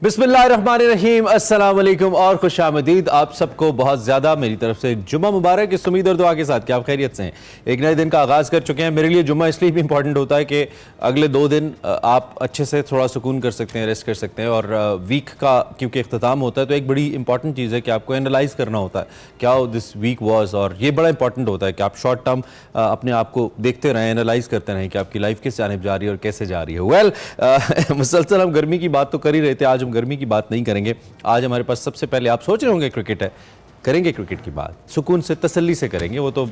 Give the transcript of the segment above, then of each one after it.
बिस्मिल्लाहिर्रहमानिर्रहीम, अस्सलाम वालेकुम और खुशामदीद। आप सबको बहुत ज़्यादा मेरी तरफ से जुम्मा मुबारक, इस उम्मीद और दुआ के साथ कि आप खैरियत से हैं। एक नए दिन का आगाज़ कर चुके हैं। मेरे लिए जुम्मा इसलिए भी इंपॉर्टेंट होता है कि अगले 2 दिन आप अच्छे से थोड़ा सुकून कर सकते हैं, रेस्ट कर सकते हैं। और वीक का क्योंकि इख्तिताम होता है तो एक बड़ी इंपॉर्टेंट चीज़ है कि आपको एनालाइज करना होता है क्या दिस वीक वॉज। और ये बड़ा इंपॉर्टेंट होता है कि आप शॉर्ट टर्म अपने आप को देखते रहें, एनालाइज करते रहें कि आपकी लाइफ किस जानिब जा रही है और कैसे जा रही है। वेल, मुसलसल हम गर्मी की बात तो कर ही रहे थे, आज हम गर्मी की बात नहीं करेंगे। आज हमारे पास सबसे पहले आप सोच रहे होंगे क्रिकेट है, करेंगे क्रिकेट की बात, सुकून से तसल्ली से करेंगे, वो तो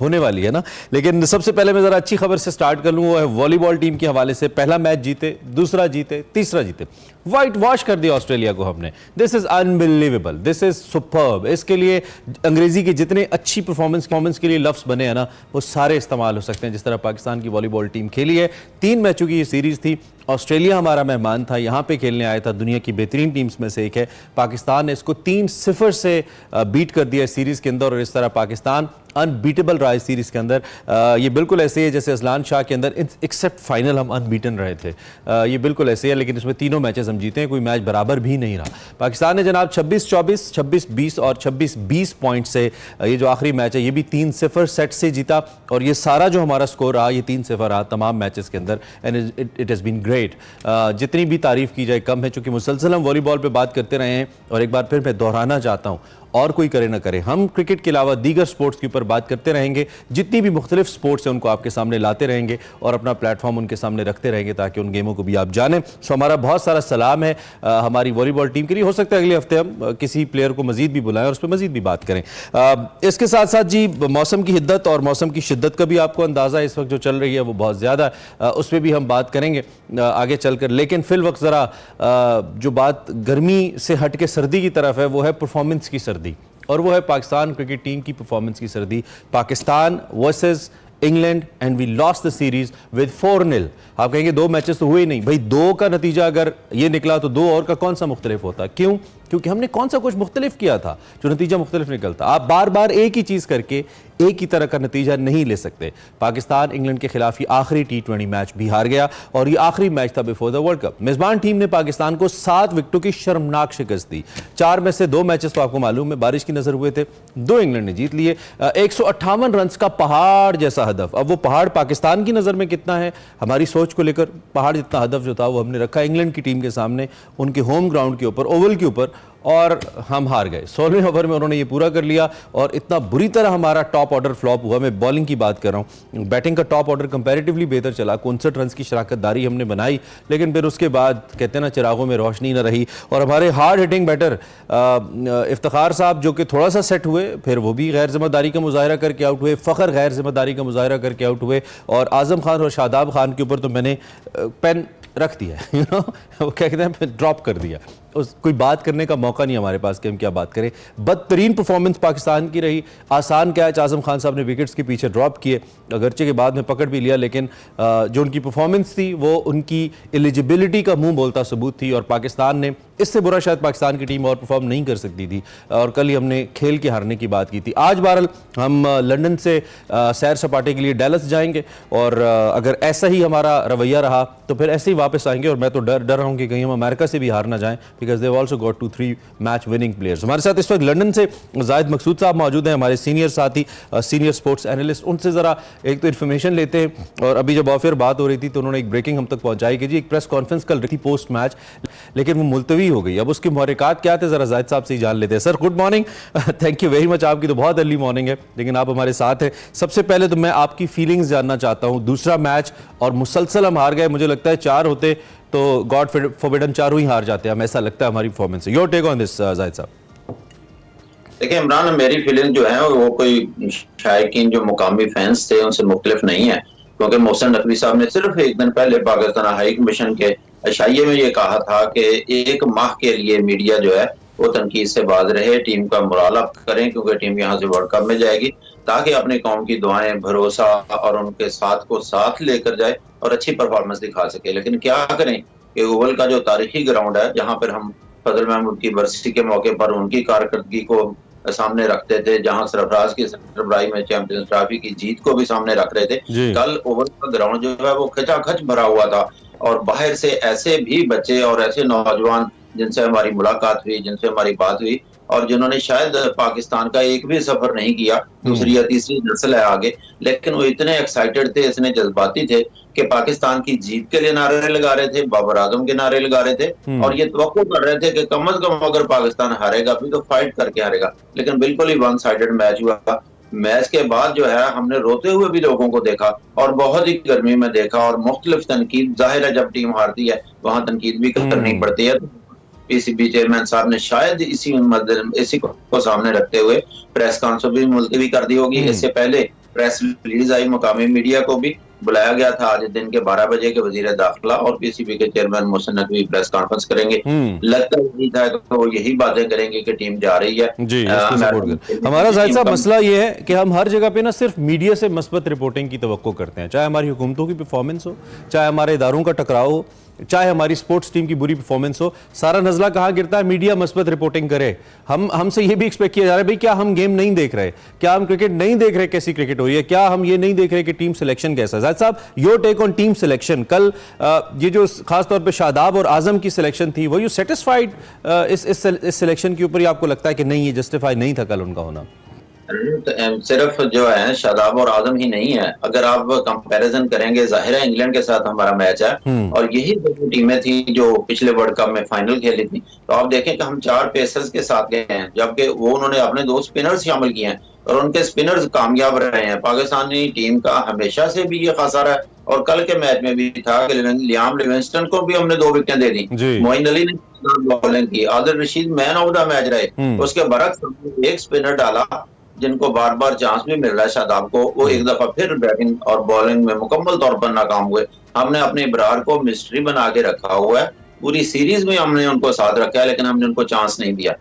होने वाली है ना। लेकिन सबसे पहले मैं ज़रा अच्छी खबर से स्टार्ट कर लूँ, वो है वॉलीबॉल टीम के हवाले से। पहला मैच जीते, दूसरा जीते, तीसरा जीते, वाइट वॉश कर दिया ऑस्ट्रेलिया को हमने। This is unbelievable, this is superb. इसके लिए अंग्रेज़ी की जितने अच्छी परफॉर्मेंस के लिए लफ्ज़ बने हैं ना, वो सारे इस्तेमाल हो सकते हैं। जिस तरह पाकिस्तान की वॉलीबॉल टीम खेली है, 3 मैचों की ये सीरीज़ थी। ऑस्ट्रेलिया हमारा मेहमान था, यहाँ पे खेलने आया था, दुनिया की बेहतरीन टीम्स में से एक है। पाकिस्तान ने इसको 3-0 से बीट कर दिया सीरीज़ के अंदर। और इस तरह पाकिस्तान अनबीटेबल रहा इस सीरीज़ के अंदर। ये बिल्कुल ऐसे है जैसे अजलान शाह के अंदर एक्सेप्ट फाइनल हम अनबीटन रहे थे। ये बिल्कुल ऐसे है, लेकिन इसमें तीनों मैचेस हम जीते हैं, कोई मैच बराबर भी नहीं रहा। पाकिस्तान ने जनाब 26-24, 26-20 और 26-20 पॉइंट से ये जो आखिरी मैच है ये भी 3-0 सेट से जीता। और ये सारा जो हमारा स्कोर रहा ये 3-0 रहा तमाम मैचेस के अंदर। And it has been great. जितनी भी तारीफ़ की जाए कम है, चूँकि मुसलसल हम वॉलीबॉल पर बात करते रहे हैं। और एक बार फिर मैं दोहराना चाहता हूँ, और कोई करे ना करे, हम क्रिकेट के अलावा दीगर स्पोर्ट्स के ऊपर बात करते रहेंगे। जितनी भी मुख्तलिफ स्पोर्ट्स हैं उनको आपके सामने लाते रहेंगे और अपना प्लेटफॉर्म उनके सामने रखते रहेंगे ताकि उन गेमों को भी आप जानें। सो हमारा बहुत सारा सलाम है हमारी वॉलीबॉल टीम के लिए। हो सकता है अगले हफ्ते हम किसी प्लेयर को मजीद भी बुलाएं और उस पर मजीद भी बात करें। इसके साथ साथ जी मौसम की हिद्दत और मौसम की शिद्दत का भी आपको अंदाज़ा इस वक्त जो चल रही है वो बहुत ज़्यादा, उस पर भी हम बात करेंगे आगे चलकर। लेकिन फिल वक्त ज़रा जो बात गर्मी से हट के सर्दी की तरफ है वो है परफॉर्मेंस की सर्दी, और वो है पाकिस्तान क्रिकेट टीम की परफॉर्मेंस की सर्दी। Pakistan versus England and we lost the series with 4-0। आप कहेंगे 2 मैचेस तो हुए नहीं भाई, 2 का नतीजा अगर ये निकला तो 2 और का कौन सा मुख्तलिफ होता? क्यों? क्योंकि हमने कौन सा कुछ मुख्तलिफ किया था जो नतीजा मुख्तलिफ निकलता। आप बार बार एक ही चीज़ करके एक ही तरह का नतीजा नहीं ले सकते। पाकिस्तान इंग्लैंड के खिलाफ ही आखिरी T20 मैच भी हार गया और ये आखिरी मैच था बिफोर द वर्ल्ड कप। मेजबान टीम ने पाकिस्तान को 7 विकेटों की शर्मनाक शिकस्त दी। 4 में से 2 मैचेस तो आपको मालूम है बारिश की नजर हुए थे, 2 इंग्लैंड ने जीत लिए। 158 रन का पहाड़ जैसा हदफ। अब वो पहाड़ पाकिस्तान की नज़र में कितना है, हमारी सोच को लेकर पहाड़ जितना हदफ जो था वो हमने रखा इंग्लैंड की टीम के सामने, उनके होम ग्राउंड के ऊपर, ओवल के ऊपर, और हम हार गए। 16वें ओवर में उन्होंने ये पूरा कर लिया और इतना बुरी तरह हमारा टॉप ऑर्डर फ्लॉप हुआ। मैं बॉलिंग की बात कर रहा हूँ, बैटिंग का टॉप ऑर्डर कंपैरेटिवली बेहतर चला, 59 रन की शराकतदारी हमने बनाई, लेकिन फिर उसके बाद कहते हैं ना चिरागों में रोशनी न रही। और हमारे हार्ड हिटिंग बैटर इफ्तिखार साहब जो कि थोड़ा सा सेट हुए, फिर वो भी गैर जिम्मेदारी का मुजाहरा करके आउट हुए, फ़खर गैर जिम्मेदारी का मुजाहरा करके आउट हुए, और आज़म खान और शादाब खान के ऊपर तो मैंने पेन रख दिया है, वो क्या कहते हैं, ड्रॉप कर दिया। उस कोई बात करने का मौका नहीं हमारे पास कि हम क्या बात करें। बदतरीन परफॉर्मेंस पाकिस्तान की रही। आसान कैच आज़म खान साहब ने विकेट्स के पीछे ड्रॉप किए, अगरचे के बाद में पकड़ भी लिया, लेकिन जो उनकी परफॉर्मेंस थी वो उनकी एलिजिबिलिटी का मुंह बोलता सबूत थी। और पाकिस्तान ने इससे बुरा शायद पाकिस्तान की टीम और परफॉर्म नहीं कर सकती थी। और कल ही हमने खेल के हारने की बात की थी। आज बहरहाल हम लंदन से सैर सपाटे के लिए डैलस जाएंगे और अगर ऐसा ही हमारा रवैया रहा तो फिर ऐसे ही वापस आएंगे। और मैं तो डर रहा हूँ कि कहीं हम अमेरिका से भी हार ना जाएं, because they have also got 2-3 match winning players. हमारे साथ इस वक्त लंदन से जाहिद मकसूद साहब मौजूद हैं, हमारे सीनियर साथी, सीनियर स्पोर्ट्स एनालिस्ट। उनसे ज़रा एक तो इन्फॉर्मेशन लेते हैं। और अभी जब ऑफियर बात हो रही थी तो उन्होंने एक ब्रेकिंग हम तक पहुँचाई कि जी एक प्रेस कॉन्फ्रेंस कल रही थी पोस्ट मैच, लेकिन वो मुलतवी हो गई। अब उसके मुहर्रिकात क्या थे ज़रा जाहिद साहब से ही जान लेते हैं। Sir good morning, thank you very much. आपकी तो बहुत अर्ली मॉर्निंग है लेकिन आप हमारे साथ हैं। सबसे पहले तो मैं आपकी फीलिंग्स जानना चाहता हूँ। दूसरा मैच और मुसलसल हम हार गए, मुझे लगता है 4 होते तो गॉड फॉरबिडन 4 ही हार जाते हैं, हमें ऐसा लगता है हमारी परफॉर्मेंस से। Your take on this Zahid साहब। देखिए इमरान, मेरी फीलिंग जो है वो कोई शायकीन जो मुकामी फैंस थे उनसे मुख्तलिफ नहीं है, क्योंकि मोहसिन नकवी साहब ने सिर्फ एक दिन पहले पाकिस्तान हाई कमीशन के अशाइये में ये कहा था कि 1 माह के लिए मीडिया जो है वो तनकीद से बाज रहे, टीम का मोराल अप करें, क्योंकि टीम यहाँ से वर्ल्ड कप में जाएगी, ताकि अपनी कौम की दुआएं, भरोसा और उनके साथ को साथ लेकर जाए और अच्छी परफॉर्मेंस दिखा सके। लेकिन क्या करें कि ओवल का जो तारीखी ग्राउंड है, जहाँ पर हम फजल महमूद की बरसी के मौके पर उनकी कारकर्दगी को सामने रखते थे, जहां सरफराज की सरबराही में चैंपियंस ट्रॉफी की जीत को भी सामने रख रहे थे, कल ओवल का ग्राउंड जो है वो खचाखच भरा हुआ था। और बाहर से ऐसे भी बच्चे और ऐसे नौजवान जिनसे हमारी मुलाकात हुई, जिनसे हमारी बात हुई, और जिन्होंने शायद पाकिस्तान का एक भी सफर नहीं किया, दूसरी या तीसरी नस्ल है आगे, लेकिन वो इतने एक्साइटेड थे, इतने जज्बाती थे कि पाकिस्तान की जीत के लिए नारे लगा रहे थे, बाबर आजम के नारे लगा रहे थे, और ये तवक्को कर रहे थे कि कम से कम अगर पाकिस्तान हारेगा भी तो फाइट करके हारेगा। लेकिन बिल्कुल ही वन साइडेड मैच हुआ। मैच के बाद जो है हमने रोते हुए भी लोगों को देखा, और बहुत ही गर्मी में देखा, और मुख्तलिफ तनकीद, जाहिर है जब टीम हारती है वहां तनकीद भी करनी पड़ती है। पीसीबी चेयरमैन साहब ने शायद इसी को सामने रखते हुए प्रेस कॉन्फ्रेंस भी मुलतवी कर दी होगी। इससे पहले प्रेस रिलीज आई, मुकामी मीडिया को भी बुलाया गया था आज दिन के 12 बजे के वजीर दाखिला और पीसीबी के chairman Mohsin Naqvi press conference करेंगे। लगता ही था कि वो यही बातें करेंगे कि टीम जा रही है जी, हमारा जाहिद साहब मसला ये है कि हम हर जगह पे ना सिर्फ मीडिया से मस्बत रिपोर्टिंग की तवक्को करते हैं, चाहे हमारी हुकूमतों की परफॉर्मेंस हो, चाहे हमारे इदारों का टकराव हो, चाहे हमारी स्पोर्ट्स टीम की बुरी परफॉर्मेंस हो, सारा नजला कहाँ गिरता है, मीडिया मस्बत रिपोर्टिंग करे। हमसे ये भी एक्सपेक्ट किया जा रहा है भाई क्या हम गेम नहीं देख रहे, क्या हम क्रिकेट नहीं देख रहे, कैसी क्रिकेट हो रही है, क्या हम ये नहीं देख रहे कि टीम सिलेक्शन कैसा है। जाहिद साहब, your take on team selection, कल ये जो खासतौर पर शादाब और आजम की सिलेक्शन थी, वो यू सेटिस्फाइड इस सिलेक्शन के ऊपर, आपको लगता है कि नहीं ये जस्टिफाई नहीं था कल उनका होना? सिर्फ जो है शादाब और आजम ही नहीं है, अगर आप कंपैरिजन करेंगे, जाहिर है इंग्लैंड के साथ हमारा मैच है और यही दो टीमें थी जो पिछले वर्ल्ड कप में फाइनल खेली थी, तो आप देखें कि हम 4 पेसर्स के साथ गए हैं, जबकि वो उन्होंने अपने 2 स्पिनर्स शामिल किए हैं और उनके स्पिनर्स कामयाब रहे हैं। पाकिस्तानी टीम का हमेशा से भी ये खसारा है और कल के मैच में भी था कि लियाम लिविंगस्टन को भी हमने 2 विकेट दे दी, मोइन अली ने बॉलिंग की, Adil Rashid man of the match रहे, उसके बरक्स एक स्पिनर डाला जिनको बार बार चांस भी मिल रहा है शादाब को, वो एक दफा फिर बैटिंग और बॉलिंग में मुकम्मल तौर पर नाकाम हुए। हमने अपने इब्रार को मिस्ट्री बना के रखा हुआ है, पूरी सीरीज में हमने उनको साथ रखा है, लेकिन हमने उनको चांस नहीं दिया।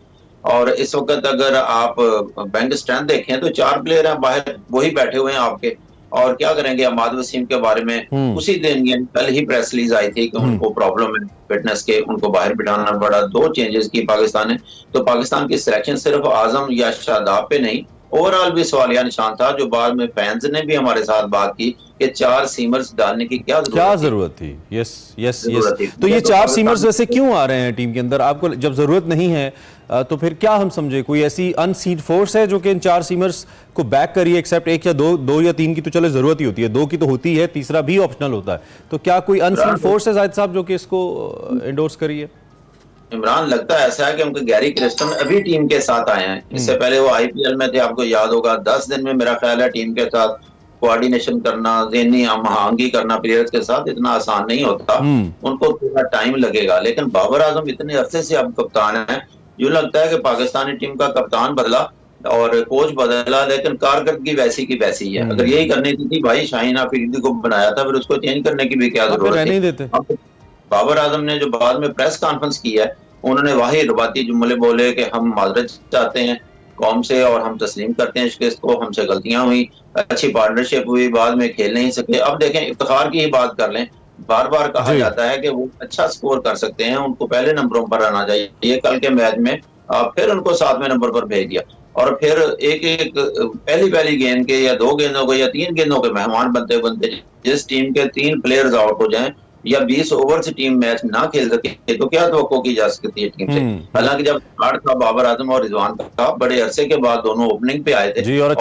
और इस वक्त अगर आप बैंक स्ट्रेंथ देखें तो 4 प्लेयर हैं बाहर, वही बैठे हुए हैं आपके, और क्या करेंगे। अमाद वसीम के बारे में उसी दिन कल ही प्रेस रिलीज आई थी कि उनको प्रॉब्लम है फिटनेस के, उनको बाहर बिठाना पड़ा। 2 चेंजेस की पाकिस्तान ने, तो पाकिस्तान की सिलेक्शन सिर्फ आजम या शादाब पे नहीं, ओवरऑल भी सवालिया निशान था, जो बाद में फैंस ने भी हमारे साथ बात की कि 4 सीमर्स डालने की क्या जरूरत थी। Yes yes yes. तो ये 4 सीमर्स वैसे क्यों आ रहे हैं टीम के अंदर? आपको जब जरूरत नहीं है तो फिर क्या हम समझे, कोई ऐसी अनसीड फोर्स है जो कि इन 4 सीमर्स को बैक करिए, एक्सेप्ट 1 या 2 या 3 की तो चलो जरूरत ही होती है, 2 की तो होती है, तीसरा भी ऑप्शनल होता है, तो क्या कोई अनसीड फोर्स है जाहिद साहब जो कि इसको एंडोर्स करिए? इमरान, लगता है ऐसा है कि उनके गैरी क्रिस्टन अभी टीम के साथ आए हैं, इससे पहले वो आईपीएल में थे, आपको याद होगा। 10 दिन में मेरा ख्याल है टीम के साथ कोऑर्डिनेशन करना, ज़हनी महंगी करना प्लेयर्स के साथ इतना आसान नहीं होता, उनको थोड़ा टाइम लगेगा। लेकिन बाबर आजम इतने अरसे से अब कप्तान है, यूं लगता है कि पाकिस्तानी टीम का कप्तान बदला और कोच बदला, लेकिन कारकर्दगी वैसी की वैसी है। अगर यही करनी थी भाई, शाहीन अफरीदी को बनाया था, फिर उसको चेंज करने की भी क्या जरूरत है। बाबर आजम ने जो बाद में प्रेस कॉन्फ्रेंस की है, उन्होंने वही रुबाती जुमले बोले कि हम माजरत चाहते हैं कौम से और हम तस्लीम करते हैं शिकस्त को, हमसे गलतियां हुई, अच्छी पार्टनरशिप हुई, बाद में खेल नहीं सके। अब देखें, इफ्तिखार की ही बात कर लें, बार बार कहा जाता है कि वो अच्छा स्कोर कर सकते हैं, उनको पहले नंबरों पर आना चाहिए। कल के मैच में फिर उनको 7वें नंबर पर भेज दिया और फिर एक पहली गेंद के या 2 गेंदों के या 3 गेंदों के मेहमान बनते बनते जिस टीम के 3 प्लेयर्स आउट हो जाएं या 20 ओवर से टीम मैच ना खेल सके तो क्या तवक्को की जा सकती है टीम से। हालांकि जब स्टार्ट था बाबर आजम और रिजवान का, बड़े अरसे के बाद दोनों ओपनिंग पे आए थे जी, और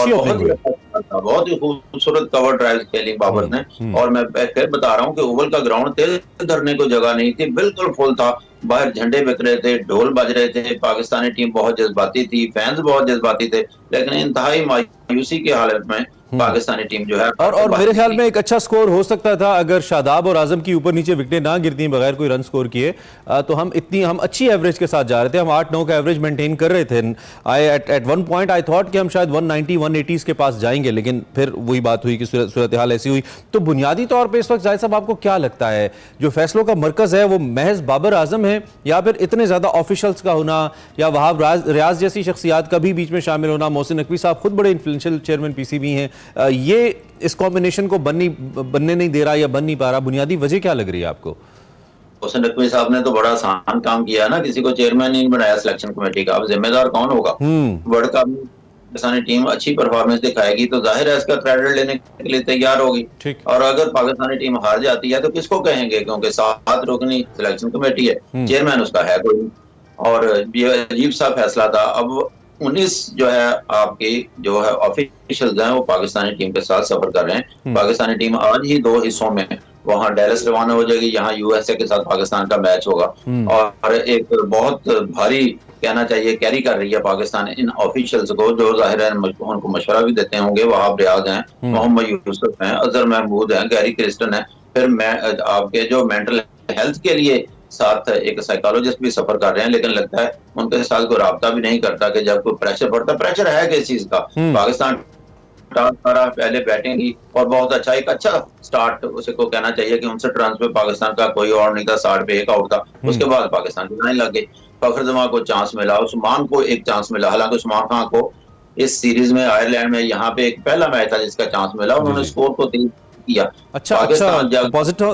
बहुत ही खूबसूरत कवर ड्राइव खेली बाबर ने। और मैं फिर बता रहा हूँ कि ओवल का ग्राउंड तेज धरने को जगह नहीं थी, बिल्कुल फुल था, बाहर झंडे बिक रहे थे, ढोल बज रहे थे, पाकिस्तानी टीम बहुत जज्बाती थी, फैंस बहुत जज्बाती थे, लेकिन इंतहाई मायूसी की हालत में पाकिस्तानी टीम जो है और मेरे ख्याल में एक अच्छा स्कोर हो सकता था अगर शादाब और आजम की ऊपर नीचे विकेटें ना गिरती बगैर कोई रन स्कोर किए, तो हम अच्छी एवरेज के साथ जा रहे थे, हम 8-9 का एवरेज मेंटेन कर रहे थे। At one point I thought कि हम शायद 190-180 के पास जाएंगे, लेकिन फिर वही बात हुई कि सूरत हाल ऐसी हुई। तो बुनियादी तौर पर इस वक्त जाहिद साहब आपको क्या लगता है, जो फैसलों का मरकज है वो महज बाबर आजम है या फिर इतने ज्यादा ऑफिशियल्स का होना या वहाब रियाज जैसी शख्सियात का भी बीच में शामिल होना, मोहसिन नकवी साहब खुद बड़े इन्फ्लुएंशियल चेयरमैन पीसीबी हैं, ये इस कॉम्बिनेशन को बनने नहीं दे रहा या बन नहीं पा रहा? बुनियादी वजह क्या लग रही है आपको? मोहसिन नकवी साहब ने तो बड़ा आसान काम किया ना, किसी को चेयरमैन नहीं बनाया सिलेक्शन कमेटी का, अब जिम्मेदार कौन होगा? वर्ल्ड कप पाकिस्तानी टीम अच्छी परफॉर्मेंस दिखाएगी तो जाहिर है इसका क्रेडिट लेने के लिए तैयार होगी। ठीक। और अगर पाकिस्तानी टीम हार जाती है तो किसको कहेंगे, क्योंकि 7 रुकनी सिलेक्शन कमेटी है, चेयरमैन उसका है कोई। और ये अजीब सा फैसला था। अब 19 जो है आपकी जो है ऑफिशियल्स हैं वो पाकिस्तानी टीम के साथ सफर कर रहे हैं। पाकिस्तानी टीम आज ही 2 हिस्सों में वहां डेलस रवाना हो जाएगी, यहाँ यूएसए के साथ पाकिस्तान का मैच होगा। और एक बहुत भारी कहना चाहिए कैरी कर रही है पाकिस्तान इन ऑफिशियल्स को, जो जाहिर है उनको मशवरा भी देते होंगे। वहाब रियाज हैं, मोहम्मद यूसुफ हैं, अजहर महमूद हैं, गैरी क्रिस्टन है। फिर आपके जो मेंटल हेल्थ के लिए साथ एक साइकोलॉजिस्ट भी सफर कर रहे हैं, लेकिन लगता है उनके साथ कोई राब्ता भी नहीं करता कि जब कोई प्रेशर पड़ता। प्रेशर है किस चीज का? पाकिस्तान पहले बैटिंग की और बहुत अच्छा, एक अच्छा स्टार्ट उसे को कहना चाहिए कि 59 रन पे पाकिस्तान का कोई और नहीं था, 60 पे 1 आउट था। उसके बाद पाकिस्तान की लाइन लग गई। फखर जमा को चांस मिला, उस्मान को एक चांस मिला। हालांकि उस्मान खान को इस सीरीज में आयरलैंड में यहाँ पे एक पहला मैच था जिसका चांस मिला, उन्होंने स्कोर को तेज किया। अच्छा,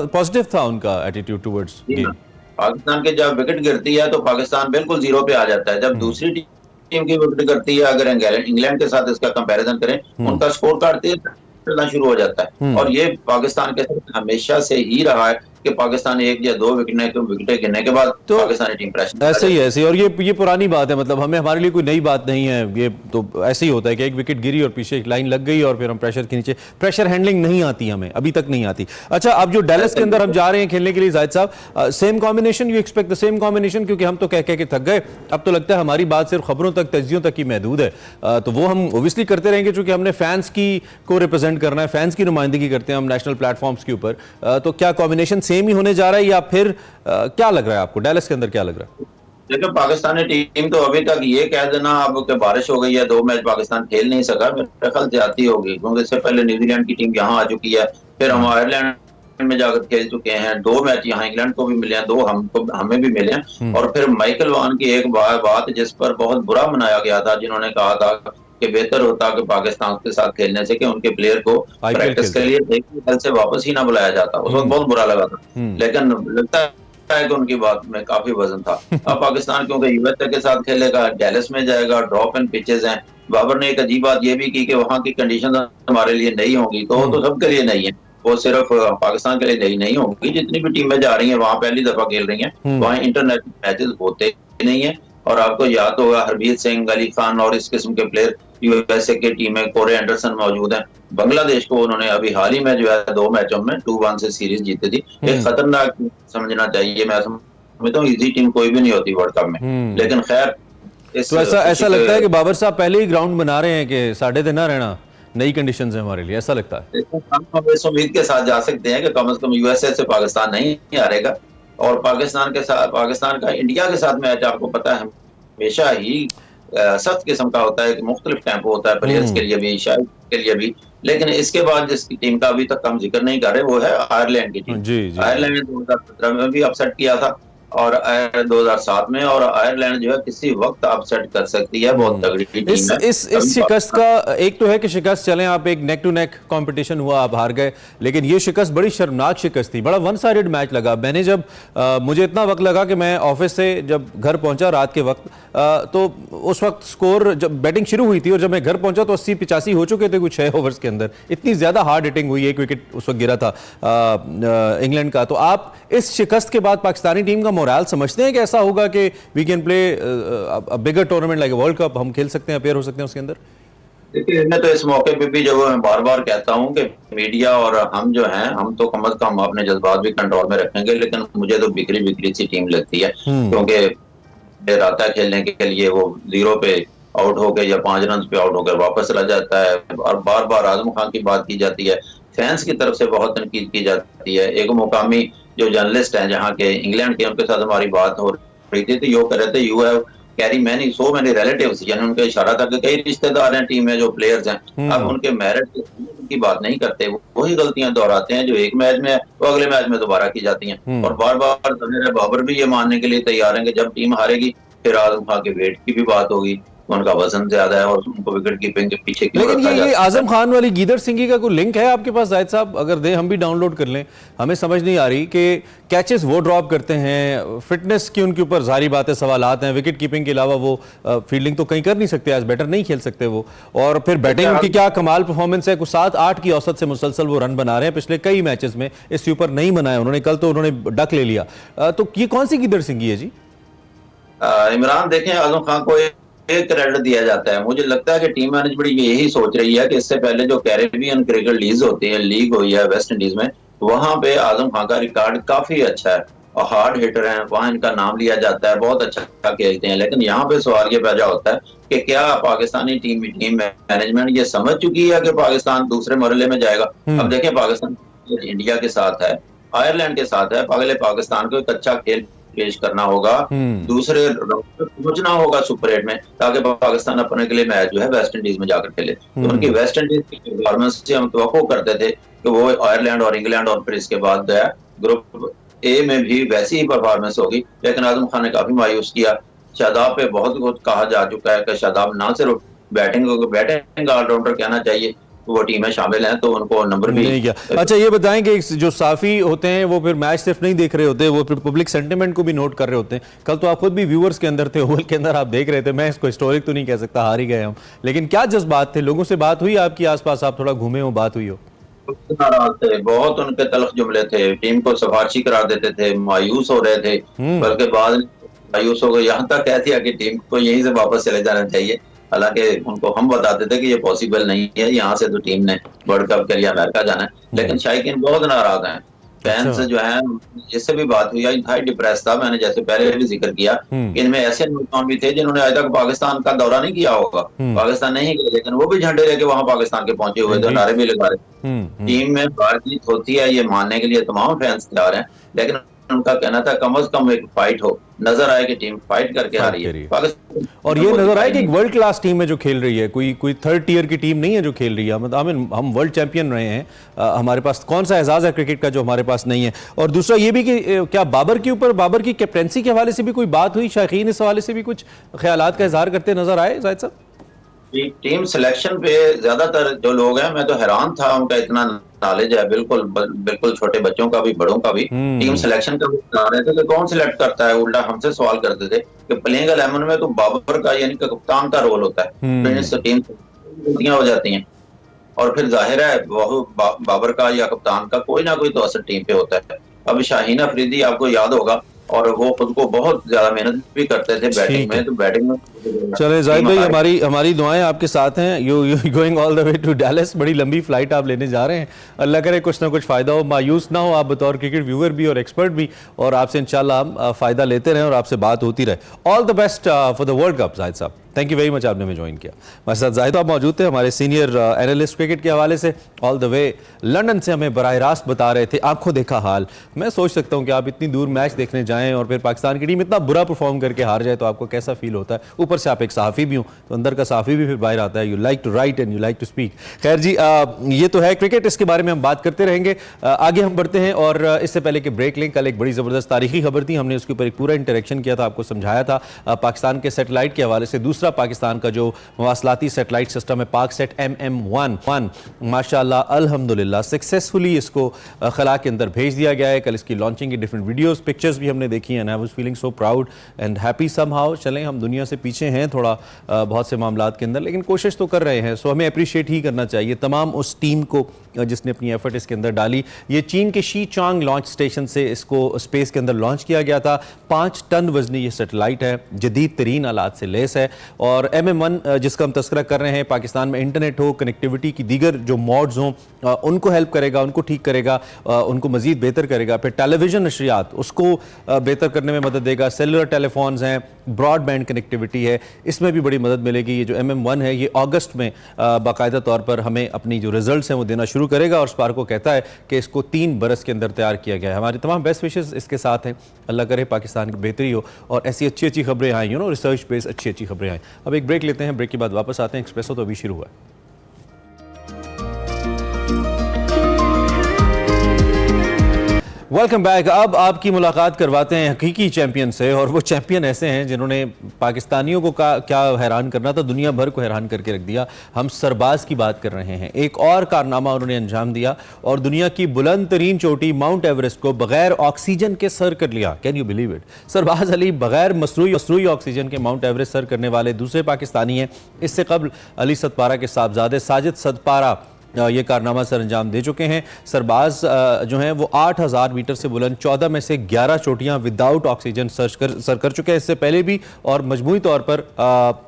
पॉजिटिव था उनका एटीट्यूड टुवर्ड्स गेम। पाकिस्तान के जब विकेट गिरती है तो पाकिस्तान बिल्कुल जीरो पे आ जाता है। जब दूसरी टीम की विकेट गिरती है, अगर इंग्लैंड के साथ इसका कंपैरिजन करें, उनका स्कोर कार्ड तेज चलना शुरू हो जाता है। और ये पाकिस्तान के साथ हमेशा से ही रहा है कि पाकिस्तान 1 या 2 विकेटें गिरने के बाद तो पाकिस्तानी टीम प्रेशर ऐसे ही ऐसे। और ये पुरानी बात है, मतलब हमारे लिए कोई नई बात नहीं है। ये तो ऐसे ही होता है कि एक विकेट गिरी और पीछे एक लाइन लग गई और फिर हम प्रेशर के नीचे, प्रेशर हैंडलिंग नहीं आती हमें, अभी तक नहीं आती। अच्छा, अब जो डेलस के अंदर हम जा रहे हैं खेलने के लिए, जाहिद साहब, same combination, you expect the same combination? क्योंकि हम तो कह के थक गए, अब तो लगता है हमारी बात सिर्फ खबरों तक, तज्जियों तक ही महदूद है। तो वो हम ओबियसली करते रहेंगे क्योंकि हमने फैंस की को रिप्रेजेंट करना है, फैंस की नुमाइंदगी करते हैं हम नेशनल प्लेटफॉर्म्स के ऊपर। तो क्या कॉम्बिनेशन सेम ही होने जा रहा है या फिर क्या लग रहा है आपको डेलस के अंदर, क्या लग रहा है? देखिए, पाकिस्तानी टीम तो अभी तक ये कह देना अब कि बारिश हो गई है, 2 मैच पाकिस्तान खेल नहीं सका, मेरे ख्याल जाती होगी। क्योंकि इससे पहले न्यूजीलैंड की टीम यहाँ आ चुकी है, फिर हम आयरलैंड में जाकर खेल चुके हैं, 2 मैच यहाँ इंग्लैंड को भी मिले हैं, 2 हमें भी मिले हैं। और फिर माइकल वॉन की एक बात जिस पर बहुत बुरा मनाया गया था, जिन्होंने कहा था कि बेहतर होता कि पाकिस्तान के साथ खेलने से कि उनके प्लेयर को प्रैक्टिस के लिए एक साल से वापस ही ना बुलाया जाता। उस वक्त बहुत बुरा लगा था, लेकिन लगता है कि उनकी बात में काफी वजन था। अब पाकिस्तान क्योंकि यूएसए के साथ खेलेगा, डेलस में जाएगा, ड्रॉप एंड पिचेस हैं। बाबर ने एक अजीब बात ये भी की कि वहां की कंडीशन हमारे लिए नई होंगी, तो सबके लिए नहीं है, वो सिर्फ पाकिस्तान के लिए नई नहीं होगी। जितनी भी टीमें जा रही हैं वहां पहली दफा खेल रही हैं, वहां इंटरनेशनल मैचेस होते नहीं है। और आपको याद होगा हरमीत सिंह, अली खान और इस किस्म के प्लेयर यूएसए की टीम में, कोरे एंडरसन मौजूद हैं। बांग्लादेश को उन्होंने अभी हाल ही में जो है 2 मैचों में 2-1 से सीरीज जीती थी। एक खतरनाक समझना चाहिए, मैं समझता हूँ इजी टीम कोई भी नहीं होती वर्ल्ड कप में। लेकिन खैर तो ऐसा लगता है कि बाबर साहब पहले ही ग्राउंड बना रहे हैं कि साढ़े दिन ना रहना, नई कंडीशंस है हमारे लिए, ऐसा लगता है। हम इस उम्मीद के साथ जा सकते हैं कि कम से कम यूएसए से पाकिस्तान नहीं हारेगा। और पाकिस्तान का इंडिया के साथ मैच आपको पता है हमेशा ही सख्त किस्म का होता है कि मुख्तलिफ टेम्पो होता है प्लेयर्स के लिए भी, शायद के लिए भी। लेकिन इसके बाद जिसकी टीम का अभी तक हम जिक्र नहीं कर रहे वो है आयरलैंड की टीम। आयरलैंड ने 2017 में भी अपसेट किया था और 2007 में, और आयरलैंड जो है किसी वक्त अपसेट कर सकती है, बहुत तगड़ी टीम है। इस शिकस्त का एक तो है कि शिकस्त चलें आप, एक नेक टू नेक कंपटीशन हुआ, आप हार गए, लेकिन ये शिकस्त बड़ी शर्मनाक शिकस्त थी, बड़ा वन साइडेड मैच लगा। मैंने जब मुझे इतना वक्त लगा कि मैं ऑफिस से जब घर पहुंचा रात के वक्त, तो उस वक्त स्कोर जब बैटिंग शुरू हुई थी और जब मैं घर पहुंचा तो 80-85 हो चुके थे कुछ 6 ओवर्स के अंदर। इतनी ज्यादा हार्ड हिटिंग हुई, एक विकेट उस वक्त गिरा था इंग्लैंड का। तो आप इस शिकस्त के बाद पाकिस्तानी टीम का मोराल समझते हैं कि ऐसा होगा कि we can play bigger tournament like world cup, हम खेल सकते हैं, अपेयर हो सकते हैं उसके अंदर? देखिए, मैं तो इस मौके पे भी जब मैं बार बार कहता हूं कि मीडिया और हम जो हैं, हम तो कम से कम अपने जज्बात भी कंट्रोल में रखेंगे, लेकिन मुझे तो बिखरी सी टीम लगती है। क्योंकि रात खेलने के लिए वो 0 पे आउट हो गए या 5 रन पे आउट होकर वापस चला जाता है, और बार बार आजम खान की बात की जाती है, फैंस की तरफ से बहुत तनकीद की जाती है। एक मुकामी जो जर्नलिस्ट हैं जहाँ के इंग्लैंड के, उनके साथ हमारी बात हो रही थी, तो यो कह रहे थे you have carry many so many relatives, यानी उनका इशारा था कि कई रिश्तेदार हैं टीम में जो प्लेयर्स हैं। अब उनके मेरिट की बात नहीं करते, वही गलतियां दोहराते हैं जो एक मैच में वो अगले मैच में दोबारा की जाती हैं। और बार बार बाबर भी ये मानने के लिए तैयार हैं कि जब टीम हारेगी फिर आजम खान के वेट की भी बात होगी, उनका वजन ज्यादा है और उनको विकेट कीपिंग के पीछे क्यों लेकिन रखा ये जाता है। आजम खान वाली गीदड़ सिंगी का कोई लिंक है आपके पास जाहिद साहब? अगर दे हम भी डाउनलोड कर लें। हमें समझ नहीं आ रही कि कैचेस वो ड्रॉप करते हैं, फिटनेस की उनके ऊपर जारी बात है, सवालात हैं, विकेट कीपिंग के अलावा वो फील्डिंग तो कहीं कर नहीं सकते, आज बैटर नहीं खेल सकते वो, और फिर बैटिंग उनकी क्या कमाल परफॉर्मेंस है। कुछ 7-8 की औसत से मुसलसल वो रन बना रहे हैं पिछले कई मैचेस में, इससे ऊपर नहीं बनाए उन्होंने। कल तो उन्होंने डक ले लिया। तो ये कौन सी गीदड़ सिंगी है जी? इमरान देखें, आजम खान को एक क्रेडिट दिया जाता है। मुझे लगता है कि टीम मैनेजमेंट यही सोच रही है कि इससे पहले जो कैरेबियन क्रिकेट लीग हुई है वेस्ट इंडीज में, वहां पे आजम खान का रिकॉर्ड काफी अच्छा है और हार्ड हिटर है, वहां इनका नाम लिया जाता है, बहुत अच्छा खेलते हैं। लेकिन यहाँ पे सवाल ये पैदा होता है कि क्या पाकिस्तानी टीम मैनेजमेंट ये समझ चुकी है कि पाकिस्तान दूसरे मरहले में जाएगा? अब देखें, पाकिस्तान इंडिया के साथ है, आयरलैंड के साथ है, पहले पाकिस्तान को एक अच्छा खेल पेश करना होगा, दूसरे पहुंचना होगा सुपर 8 में, ताकि पाकिस्तान अपने के लिए मैच जो है वेस्ट इंडीज में जाकर खेले। तो उनकी वेस्ट इंडीज की परफॉर्मेंस से हम तवक्को करते थे कि वो आयरलैंड और इंग्लैंड और फिर इसके बाद गया ग्रुप ए में भी वैसी ही परफॉर्मेंस होगी। लेकिन आजम खान ने काफी मायूस किया। शादाब पे बहुत कुछ कहा जा चुका है कि शादाब ना सिर्फ बैटिंग ऑलराउंडर कहना चाहिए, वो टीम में शामिल हैं तो उनको नंबर भी नहीं किया। अच्छा ये बताएं कि जो साफी होते हैं वो फिर मैच सिर्फ नहीं देख रहे होते, वो फिर पब्लिक सेंटिमेंट को भी नोट कर रहे होते हैं। कल तो आप खुद भी व्यूअर्स के अंदर थे, ओवल के अंदर आप देख रहे थे। मैं इसको हिस्टोरिक तो नहीं कह सकता, हार ही गए हम, लेकिन क्या जज्बात थे? लोगों से बात हुई आपकी आसपास, आप थोड़ा घूमे हो, बात हुई हो? नाराज थे, बहुत उनके तल्ख जुमले थे, टीम को सिफारशी करार देते थे, मायूस हो रहे थे, बल्कि बाद मायूस हो गए, यहाँ तक कह दिया कि टीम को यहीं से वापस चले जाना चाहिए। हालांकि उनको हम बताते थे कि ये पॉसिबल नहीं है, यहाँ से तो टीम ने वर्ल्ड कप के लिए अमेरिका जाना है। लेकिन शायकीन बहुत नाराज हैं, फैंस जो है, इससे भी बात हुई, इंतहाई डिप्रेस था। मैंने जैसे पहले भी जिक्र किया, इनमें ऐसे नौजवान भी थे जिन्होंने आज तक पाकिस्तान का दौरा नहीं किया होगा, पाकिस्तान नहीं गए, लेकिन वो भी झंडे लेके वहां पाकिस्तान के पहुंचे हुए थे, नारे भी लगा रहे। टीम में बातचीत होती है, ये मानने के लिए तमाम फैंस तैयार हैं, लेकिन उनका कहना था कम से कम एक फाइट हो, नजर आए कि टीम फाइट करके आ रही है, और ये नजर आए कि एक वर्ल्ड क्लास टीम है जो खेल रही है, कोई थर्ड टियर की टीम नहीं है जो खेल रही है। मतलब हम वर्ल्ड चैंपियन रहे हैं, हमारे पास कौन सा एजाज है क्रिकेट का जो हमारे पास नहीं है। और दूसरा ये भी कि क्या बाबर के ऊपर, बाबर की कैप्टेंसी के हवाले से भी कोई बात हुई? शायकीन इस हवाले से भी कुछ ख्यालात का इजहार करते नजर आए जाहिद साहब? टीम सिलेक्शन पे ज्यादातर जो लोग हैं, मैं तो हैरान था, उनका इतना नॉलेज है, बिल्कुल छोटे बच्चों का भी बड़ों का भी। टीम सिलेक्शन का बता रहे थे कि कौन सिलेक्ट करता है, उल्टा हमसे सवाल करते थे कि प्लेइंग 11 में तो बाबर का यानी कि कप्तान का रोल होता है, तो टीम गलतियां हो जाती हैं, और फिर जाहिर है बाबर का या कप्तान का कोई ना कोई तो असर टीम पे होता है। अब शाहीन अफरीदी आपको याद होगा, और वो खुद को बहुत ज्यादा मेहनत भी करते थे बैटिंग में, तो बैटिंग में चले जाहिद भाई, हमारी दुआएं आपके साथ हैं। You going all the way to Dallas, बड़ी लंबी फ्लाइट आप लेने जा रहे हैं, अल्लाह करे कुछ ना कुछ फायदा हो, मायूस ना हो आप बतौर क्रिकेट व्यूअर भी और एक्सपर्ट भी, और आपसे इंशाल्लाह हम फायदा लेते रहें और आपसे बात होती रहे। All the best for the world cup Zahid साहब, थैंक यू वेरी मच, आपने हमें ज्वाइन किया। हमारे साथ जाहिद आप मौजूद थे, हमारे सीनियर एनालिस्ट क्रिकेट के हवाले से, ऑल द वे लंदन से हमें बराह रास्त बता रहे थे, आंखों देखा हाल। मैं सोच सकता हूँ कि आप इतनी दूर मैच देखने जाएं और फिर पाकिस्तान की टीम इतना बुरा परफॉर्म करके हार जाए तो आपको कैसा फील होता है। ऊपर से आप एक सहाफ़ी भी हूँ, तो अंदर का सहाफ़ी भी फिर बाहर आता है। You like to write and you like to speak. खैर जी, ये तो है क्रिकेट, इसके बारे में हम बात करते रहेंगे। आगे हम बढ़ते हैं, और इससे पहले कि ब्रेक लें, कल एक बड़ी ज़बरदस्त तारीखी खबर थी, हमने उसके ऊपर एक पूरा इंटरेक्शन किया था, आपको समझाया था पाकिस्तान के सेटेलाइट के हवाले से। दूसरा पाकिस्तान का जो मवासलाती सेटेलाइट सिस्टम है पाकसेट MM1 माशाल्लाह अल्हम्दुलिल्लाह सक्सेसफुली इसको खला के अंदर भेज दिया गया है। कल इसकी लॉन्चिंग की डिफरेंट वीडियोस, पिक्चर्स भी हमने देखी हैं, I was feeling so proud and happy somehow. चलें, हम दुनिया से पीछे हैं थोड़ा बहुत से मामलात के अंदर, लेकिन कोशिश तो कर रहे हैं, सो हमें अप्रिशिएट ही करना चाहिए तमाम उस टीम को जिसने अपनी एफर्ट इसके अंदर डाली। ये चीन के शीचांग लॉन्च स्टेशन से इसको स्पेस के अंदर लॉन्च किया गया था। 5 टन वजनी ये सेटेलाइट है, जदीद तरीन आलात से लेस है, और MM1 जिसका हम तस्करा कर रहे हैं, पाकिस्तान में इंटरनेट हो, कनेक्टिविटी की दीगर जो मॉड्स हों उनको हेल्प करेगा, उनको ठीक करेगा, उनको मजीद बेहतर करेगा। फिर टेलीविजन नशरियात उसको बेहतर करने में मदद देगा। सेलुलर टेलीफोन्स हैं, ब्रॉडबैंड कनेक्टिविटी है, इसमें भी बड़ी मदद मिलेगी। ये जो MM1 है ये अगस्त में बाकायदा तौर पर हमें अपनी जो रिजल्ट्स हैं वो देना शुरू करेगा, और स्पार्को कहता है कि इसको 3 बरस के अंदर तैयार किया गया है। हमारी तमाम बेस्ट विशेस इसके साथ हैं, अल्लाह करे पाकिस्तान की बेहतरी हो और ऐसी अच्छी अच्छी खबरें आएँ, रिसर्च बेस्ड अच्छी अच्छी खबरें आएँ। अब एक ब्रेक लेते हैं, ब्रेक के बाद वापस आते हैं। एक्सप्रेसो तो अभी शुरू हुआ है। Welcome back. अब आपकी मुलाकात करवाते हैं हकीकी चैंपियन से, और वो चैंपियन ऐसे हैं जिन्होंने पाकिस्तानियों को क्या हैरान करना था, दुनिया भर को हैरान करके रख दिया। हम सरबाज की बात कर रहे हैं। एक और कारनामा उन्होंने अंजाम दिया और दुनिया की बुलंद तरीन चोटी माउंट एवरेस्ट को बगैर ऑक्सीजन के सर कर लिया। Can you believe it? Sarbaz Ali बगैर मसनूई ऑक्सीजन के माउंट एवरेस्ट सर करने वाले दूसरे पाकिस्तानी हैं। इससे कबल अली सतपारा के साहबजादे साजिद सतपारा ये कारनामा सर अंजाम दे चुके हैं। सरबाज जो हैं वो 8000 मीटर से बुलंद 14 में से 11 चोटियां विदाउट ऑक्सीजन सर कर चुके हैं इससे पहले भी, और मजमूई तौर पर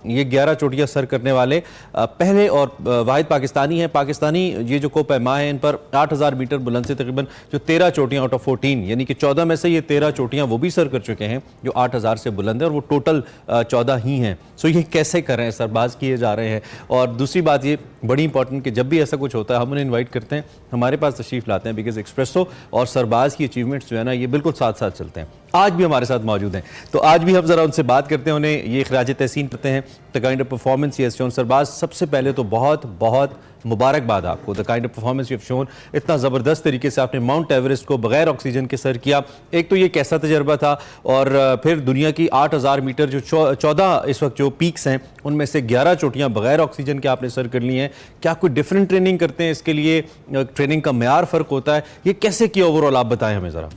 ये 11 चोटियां सर करने वाले पहले और वाहिद पाकिस्तानी हैं। पाकिस्तानी ये जो कोपैमा है इन पर 8000 मीटर बुलंद से तकरीबन जो 13 चोटियां आउट ऑफ 14 यानी कि 14 में से ये 13 चोटियां वो भी सर कर चुके हैं जो 8000 से बुलंद है, और वो टोटल 14 ही हैं। सो ये कैसे कर रहे हैं? सरबाज किए जा रहे हैं। और दूसरी बात ये बड़ी इंपॉर्टेंट कि जब भी ऐसा कुछ होता है हम उन्हें इनवाइट करते हैं, हमारे पास तशरीफ लाते हैं, बिकॉज एक्सप्रेसो और सरबाज की अचीवमेंट्स जो है ना ये बिल्कुल साथ साथ चलते हैं। आज भी हमारे साथ मौजूद हैं, तो आज भी हम जरा उनसे बात करते हैं, उन्हें ये खराज तहसीन करते हैं। The kind of performance you have shown Sarbaz, सबसे पहले तो बहुत बहुत मुबारकबाद आपको। The kind of performance you have shown, इतना ज़बरदस्त तरीके से आपने माउंट एवरेस्ट को बगैर ऑक्सीजन के सर किया। एक तो ये कैसा तजर्बा था, और फिर दुनिया की 8000 मीटर जो 14 इस वक्त जो पीक्स हैं उनमें से 11 चोटियां बगैर ऑक्सीजन के आपने सर कर ली हैं। क्या कोई डिफरेंट ट्रेनिंग करते हैं इसके लिए? ट्रेनिंग का म्यार फ़र्क होता है? ये कैसे किया ओवरऑल, आप बताएं हमें ज़रा।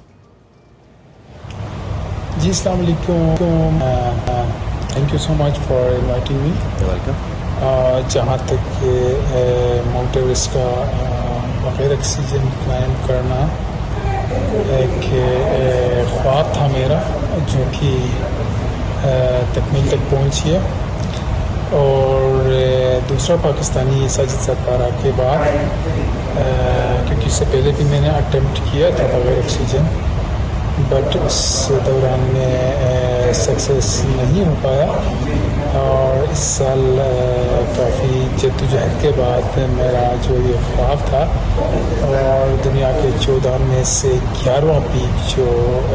जी अस्सलाम वालेकुम, thank you so much for inviting me. Welcome. जहाँ तक माउंट एवरेस्ट का बगैर ऑक्सीजन क्लाइंब करना एक ख्वाब था मेरा, जो कि तकमील तक पहुँच गया। और दूसरा पाकिस्तानी साजिद सतपारा के बाद, क्योंकि इससे पहले भी मैंने अटेम्प्ट किया था बगैर ऑक्सीजन, बट उस दौरान में सक्सेस नहीं हो पाया। और इस साल काफ़ी जद्दोजहद के बाद मेरा जो ये ख्वाब था, और दुनिया के 14 में से 11वां पीक जो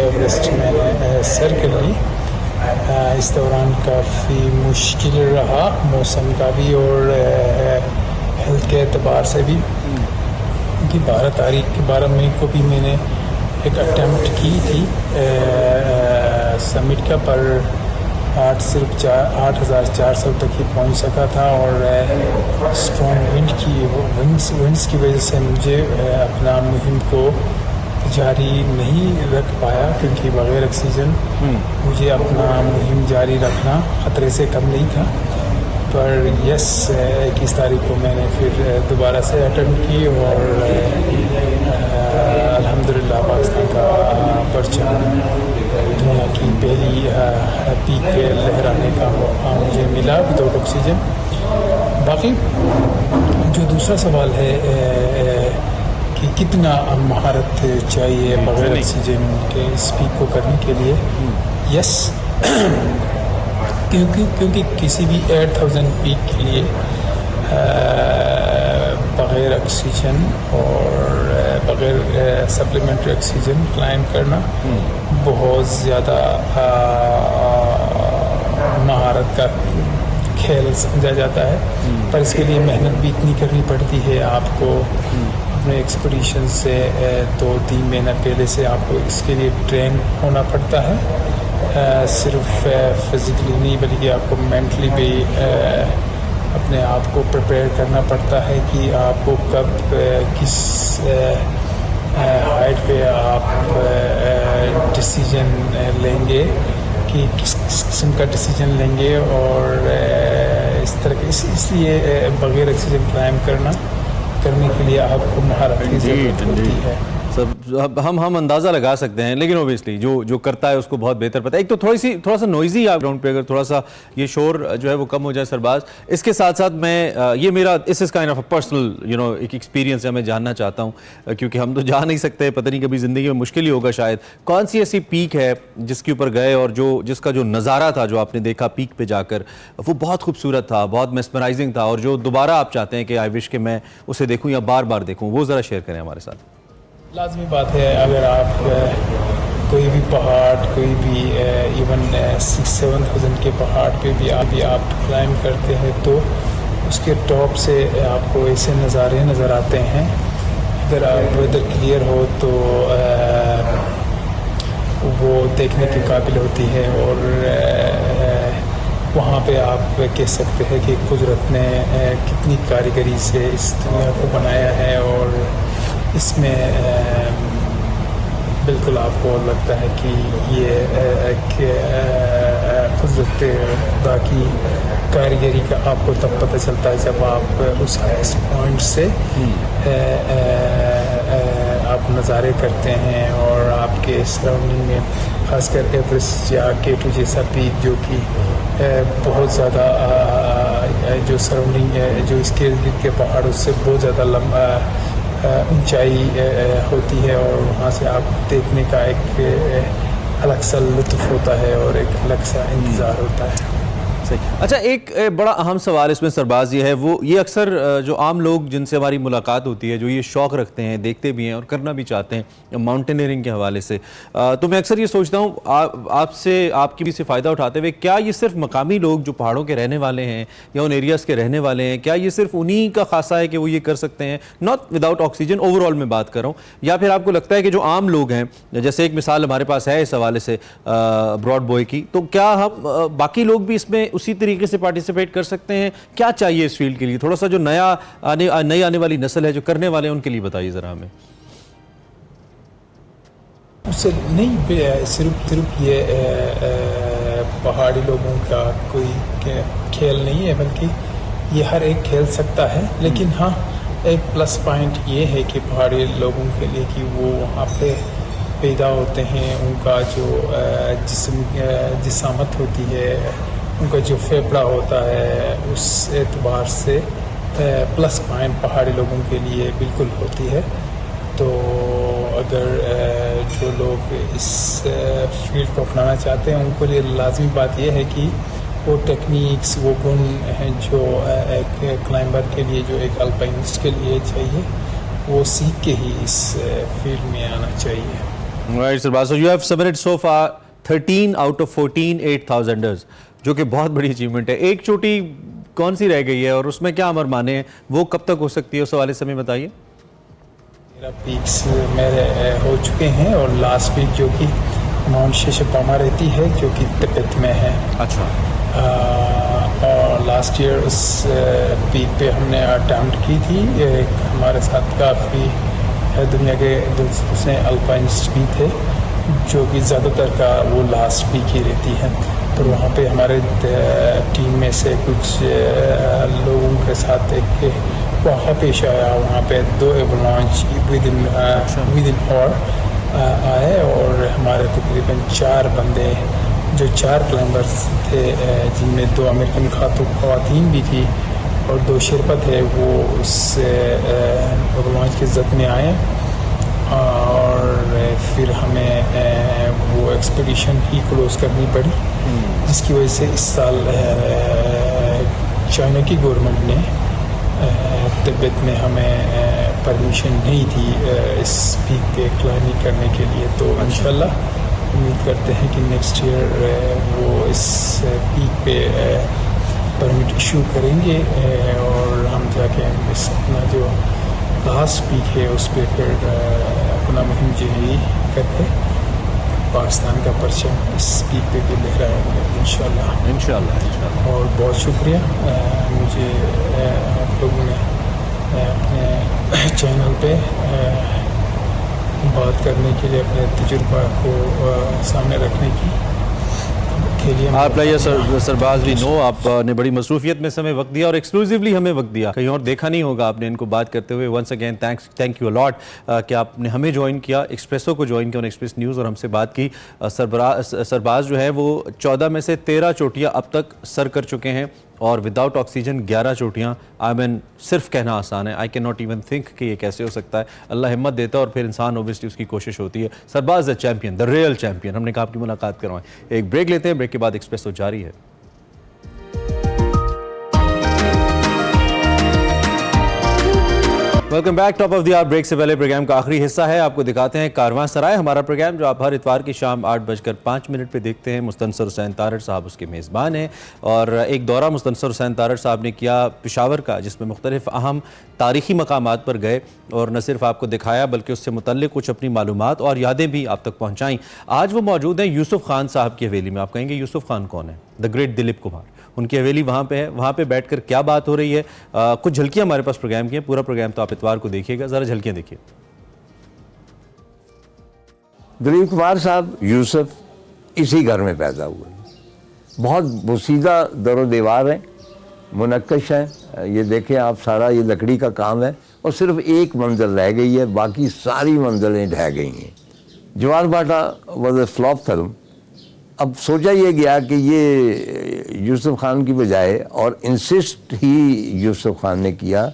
एवरेस्ट मैंने सर कर ली, इस दौरान काफ़ी मुश्किल रहा, मौसम का भी और हेल्थ के एतबार से भी। कि 12 मई को भी मैंने एक अटेम्प्ट की थी समिट का, पर सिर्फ 8400 तक ही पहुंच सका था। और स्ट्रॉन्ग विंड्स की वजह से मुझे अपना मुहिम को जारी नहीं रख पाया, क्योंकि बगैर ऑक्सीजन मुझे अपना मुहिम जारी रखना ख़तरे से कम नहीं था। पर 21 तारीख को मैंने फिर दोबारा से अटेम्प्ट की, और अल्हम्दुलिल्लाह पाकिस्तान का परचम दुनिया की पहली पीक पे लहराने का मौका मुझे मिला विदाउट ऑक्सीजन। बाकी जो दूसरा सवाल है कि कितना महारत चाहिए बगैर ऑक्सीजन के इस पीक को करने के लिए, क्योंकि किसी भी 8000 पीक के लिए बगैर ऑक्सीजन और बगैर सप्लीमेंट्री ऑक्सीजन क्लाइंब करना बहुत ज़्यादा महारत का खेल समझा जाता है। पर इसके लिए मेहनत भी इतनी करनी पड़ती है आपको। अपने एक्सपीडिशन से 2-3 महीना पहले से आपको इसके लिए ट्रेन होना पड़ता है, सिर्फ फिज़िकली नहीं बल्कि आपको मेंटली भी अपने आप को प्रिपेयर करना पड़ता है कि आपको कब किस हाइट पे आप डिसीजन लेंगे, कि किस किस्म का डिसीजन लेंगे। और इस तरह के इसलिए बगैर ऑक्सीजन क्लाइंब करने के लिए आपको महारत की ज़रूरत होती है। सब हम अंदाज़ा लगा सकते हैं, लेकिन ओबियसली जो करता है उसको बहुत बेहतर पता है। एक तो थोड़ा सा नॉइजी आप ग्राउंड पे, अगर थोड़ा सा ये शोर जो है वो कम हो जाए सरबाज। इसके साथ साथ मैं ये मेरा इस काइंड ऑफ पर्सनल एक एक्सपीरियंस है, मैं जानना चाहता हूँ, क्योंकि हम तो जा नहीं सकते, पता नहीं कभी ज़िंदगी में मुश्किल ही होगा शायद। कौन सी ऐसी पीक है जिसके ऊपर गए और जिसका जो नज़ारा था जो आपने देखा पीक पे जाकर, वो बहुत खूबसूरत था, बहुत मेस्मराइजिंग था, और जो दोबारा आप चाहते हैं कि आई विश कि मैं उसे देखूँ या बार बार देखूँ, वो ज़रा शेयर करें हमारे साथ। लाजमी बात है, अगर आप कोई भी पहाड़, कोई भी इवन 6-7,000 के पहाड़ पे भी आप क्लाइंब करते हैं, तो उसके टॉप से आपको ऐसे नज़ारे नज़र आते हैं। अगर आप वेदर क्लियर हो तो वो देखने के काबिल होती है। और वहाँ पे आप कह सकते हैं कि कुदरत ने कितनी कारीगरी से इस दुनिया को बनाया है, और इसमें बिल्कुल आपको लगता है कि ये कुदरत खुदा की कारीगरी का आपको तब पता चलता है जब आप उस हाईएस्ट पॉइंट से आप नज़ारे करते हैं, और आपके सराउंडिंग में खासकर एवरेस्ट या K2 जैसा पीक जो कि बहुत ज़्यादा जो सराउंडिंग जो इसके इर्द गिर्द के पहाड़ों से बहुत ज़्यादा लंबा ऊंचाई होती है, और वहाँ से आप देखने का एक अलग सा लुत्फ़ होता है और एक अलग सा इंतज़ार होता है। सही। अच्छा, एक बड़ा अहम सवाल इसमें सरबाज ये है, वो ये अक्सर जो आम लोग जिनसे हमारी मुलाकात होती है, जो ये शौक़ रखते हैं, देखते भी हैं और करना भी चाहते हैं माउंटेनियरिंग के हवाले से, तो मैं अक्सर ये सोचता हूँ आपसे आपकी भी से फ़ायदा उठाते हुए, क्या ये सिर्फ मकामी लोग जो पहाड़ों के रहने वाले हैं या उन एरियाज़ के रहने वाले हैं, क्या ये सिर्फ उन्हीं का खासा है कि वो ये कर सकते हैं, नॉट विदाउट ऑक्सीजन, ओवरऑल में बात कर रहा हूँ, या फिर आपको लगता है कि जो आम लोग हैं, जैसे एक मिसाल हमारे पास है इस हवाले से ब्रॉड बॉय की, तो क्या हम बाकी लोग भी इसमें उसी तरीके से पार्टिसिपेट कर सकते हैं? क्या चाहिए इस फील्ड के लिए? थोड़ा सा जो नई आने वाली नस्ल है, जो करने वाले हैं, उनके लिए बताइए ज़रा हमें। उससे नहीं, सिर्फ ये पहाड़ी लोगों का कोई खेल नहीं है, बल्कि ये हर एक खेल सकता है। लेकिन हाँ, एक प्लस पॉइंट ये है कि पहाड़ी लोगों के लिए कि वो वहाँ पे पैदा होते हैं, उनका जो जिसामत होती है, उनका जो फेफड़ा होता है, उस एतबार से प्लस पॉइंट पहाड़ी लोगों के लिए बिल्कुल होती है। तो अगर जो लोग इस फील्ड को अपनाना चाहते हैं, उनके लिए लाजमी बात यह है कि वो टेक्निक्स, वो गुण हैं जो एक क्लाइंबर के लिए, जो एक अल्पाइनिस्ट के लिए चाहिए, वो सीख के ही इस फील्ड में आना चाहिए। Right, Sirbaz, so you have submitted so far 13 out of 14 8,000ers, जो कि बहुत बड़ी अचीवमेंट है। एक चोटी कौन सी रह गई है और उसमें क्या अमर माने हैं, वो कब तक हो सकती है, उस हवाले से हमें बताइए। मेरा पीक्स मेरे हो चुके हैं, और लास्ट पीक जो कि माउंट शेषपामा रहती है, जो कि तिब्बत में है। अच्छा। और लास्ट ईयर उस पीक पे हमने अटैम्प्ट की थी। हमारे साथ काफ़ी दुनिया के दूसरे अल्पाइनिस्ट भी थे, जो कि ज़्यादातर का वो लास्ट पीक ही रहती है। तो वहाँ पे हमारे टीम में से कुछ लोगों के साथ एक वाक़ा पेश आया। वहाँ पे 2 एवलांच विद इन और आए, और हमारे तकरीबन 4 बंदे, जो 4 क्लाइंबर्स थे, जिनमें 2 अमेरिकन ख़वातीन भी थी और 2 शेरपा थे, वो उस एवलांच की ज़द में आए। और फिर हमें वो एक्सपीडिशन ही क्लोज़ करनी पड़ी, जिसकी वजह से इस साल चाइना की गवर्नमेंट ने तिब्बत में हमें परमिशन नहीं दी इस पीक पे क्लाइंबिंग करने के लिए। तो इंशाल्लाह उम्मीद करते हैं कि नेक्स्ट ईयर वो इस पीक पे परमिट इशू करेंगे, और हम जाके इस अपना जो लास्ट पीक है उस पर फिर अपना मुहिम जरी करके पाकिस्तान का परचम इस पीक पे भी लहराएंगे इंशाल्लाह। और बहुत शुक्रिया मुझे आप लोगों ने अपने चैनल पे बात करने के लिए, अपने तजुर्बा को सामने रखने की के लिए। आप लाइए सरबाज, भी नो आपने बड़ी मसरूफियत में समय वक्त दिया और एक्सक्लूसिवली हमें वक्त दिया, कहीं और देखा नहीं होगा आपने इनको बात करते हुए। Once again thank you a lot कि आपने हमें ज्वाइन किया, एक्सप्रेसो को ज्वाइन किया और एक्सप्रेस न्यूज़, और हमसे बात की। सरबाज जो है वो 14 में से 13 चोटियाँ अब तक सर कर चुके हैं, और विदाउट ऑक्सीजन 11 चोटियाँ। आई मीन सिर्फ कहना आसान है, I can not even think कि ये कैसे हो सकता है। अल्लाह हिम्मत देता है और फिर इंसान ओबियसली उसकी कोशिश होती है। Sarbaz the champion, the real champion. हमने कहा आपकी मुलाकात करवाएं। एक ब्रेक लेते हैं, ब्रेक के बाद एक्सप्रेसो जारी है। Welcome back. Top of the hour break से पहले प्रोग्राम का आखिरी हिस्सा है, आपको दिखाते हैं कारवां सराय, हमारा प्रोग्राम जो आप हर इतवार की शाम 8:05 पे देखते हैं। मुस्तनसर हुसैन तारड़ साहब उसके मेज़बान हैं, और एक दौरा मुस्तनसर हुसैन तारड़ साहब ने किया पेशावर का, जिसमें मुख्तलिफ अहम तारीख़ी मकामात पर गए और न सिर्फ आपको दिखाया बल्कि उससे मुतल्लिक़ कुछ अपनी मालूमात और यादें भी आप तक पहुँचाईं। आज वो मौजूद हैं यूसुफ खान साहब की हवेली में। आप कहेंगे यूसुफ खान कौन है? The great Dilip Kumar. उनकी हवेली वहाँ पे है, वहाँ पे बैठकर क्या बात हो रही है। कुछ झलकियाँ हमारे पास प्रोग्राम की हैं, पूरा प्रोग्राम तो आप इतवार को देखिएगा, ज़रा झलकियाँ देखिए। दिलीप कुमार साहब यूसुफ इसी घर में पैदा हुए। बहुत बोसीदा दरो दीवार है, मुनक्कश है। ये देखें आप, सारा ये लकड़ी का काम है और सिर्फ एक मंजिल रह गई है, बाकी सारी मंजिलें ढह गई हैं। जवार बाटा वॉज ए फ्लॉप फिल्म। अब सोचा ये गया कि ये यूसुफ खान की बजाय, और इंसिस्ट ही यूसुफ खान ने किया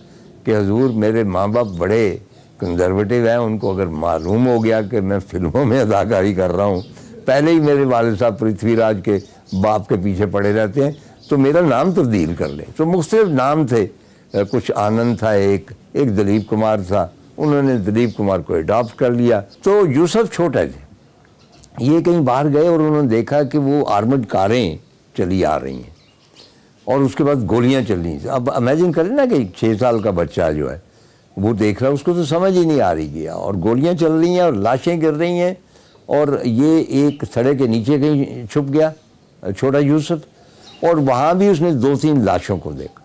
कि हुजूर मेरे माँ बाप बड़े कंजर्वेटिव हैं, उनको अगर मालूम हो गया कि मैं फिल्मों में अदाकारी कर रहा हूँ, पहले ही मेरे वालिद साहब पृथ्वीराज के बाप के पीछे पड़े रहते हैं, तो मेरा नाम तब्दील कर ले। तो मुख्तलिफ नाम थे, कुछ आनंद था, एक दिलीप कुमार था, उन्होंने दिलीप कुमार को अडॉप्ट कर लिया। तो यूसुफ छोटे थे, ये कहीं बाहर गए और उन्होंने देखा कि वो आर्मड कारें चली आ रही हैं और उसके बाद गोलियां चल रही हैं। अब इमेजिन करें ना कि 6 साल का बच्चा जो है वो देख रहा है, उसको तो समझ ही नहीं आ रही गया, और गोलियां चल रही हैं और लाशें गिर रही हैं, और ये एक सड़क के नीचे कहीं छुप गया छोटा यूसुफ, और वहाँ भी उसने 2-3 लाशों को देखा।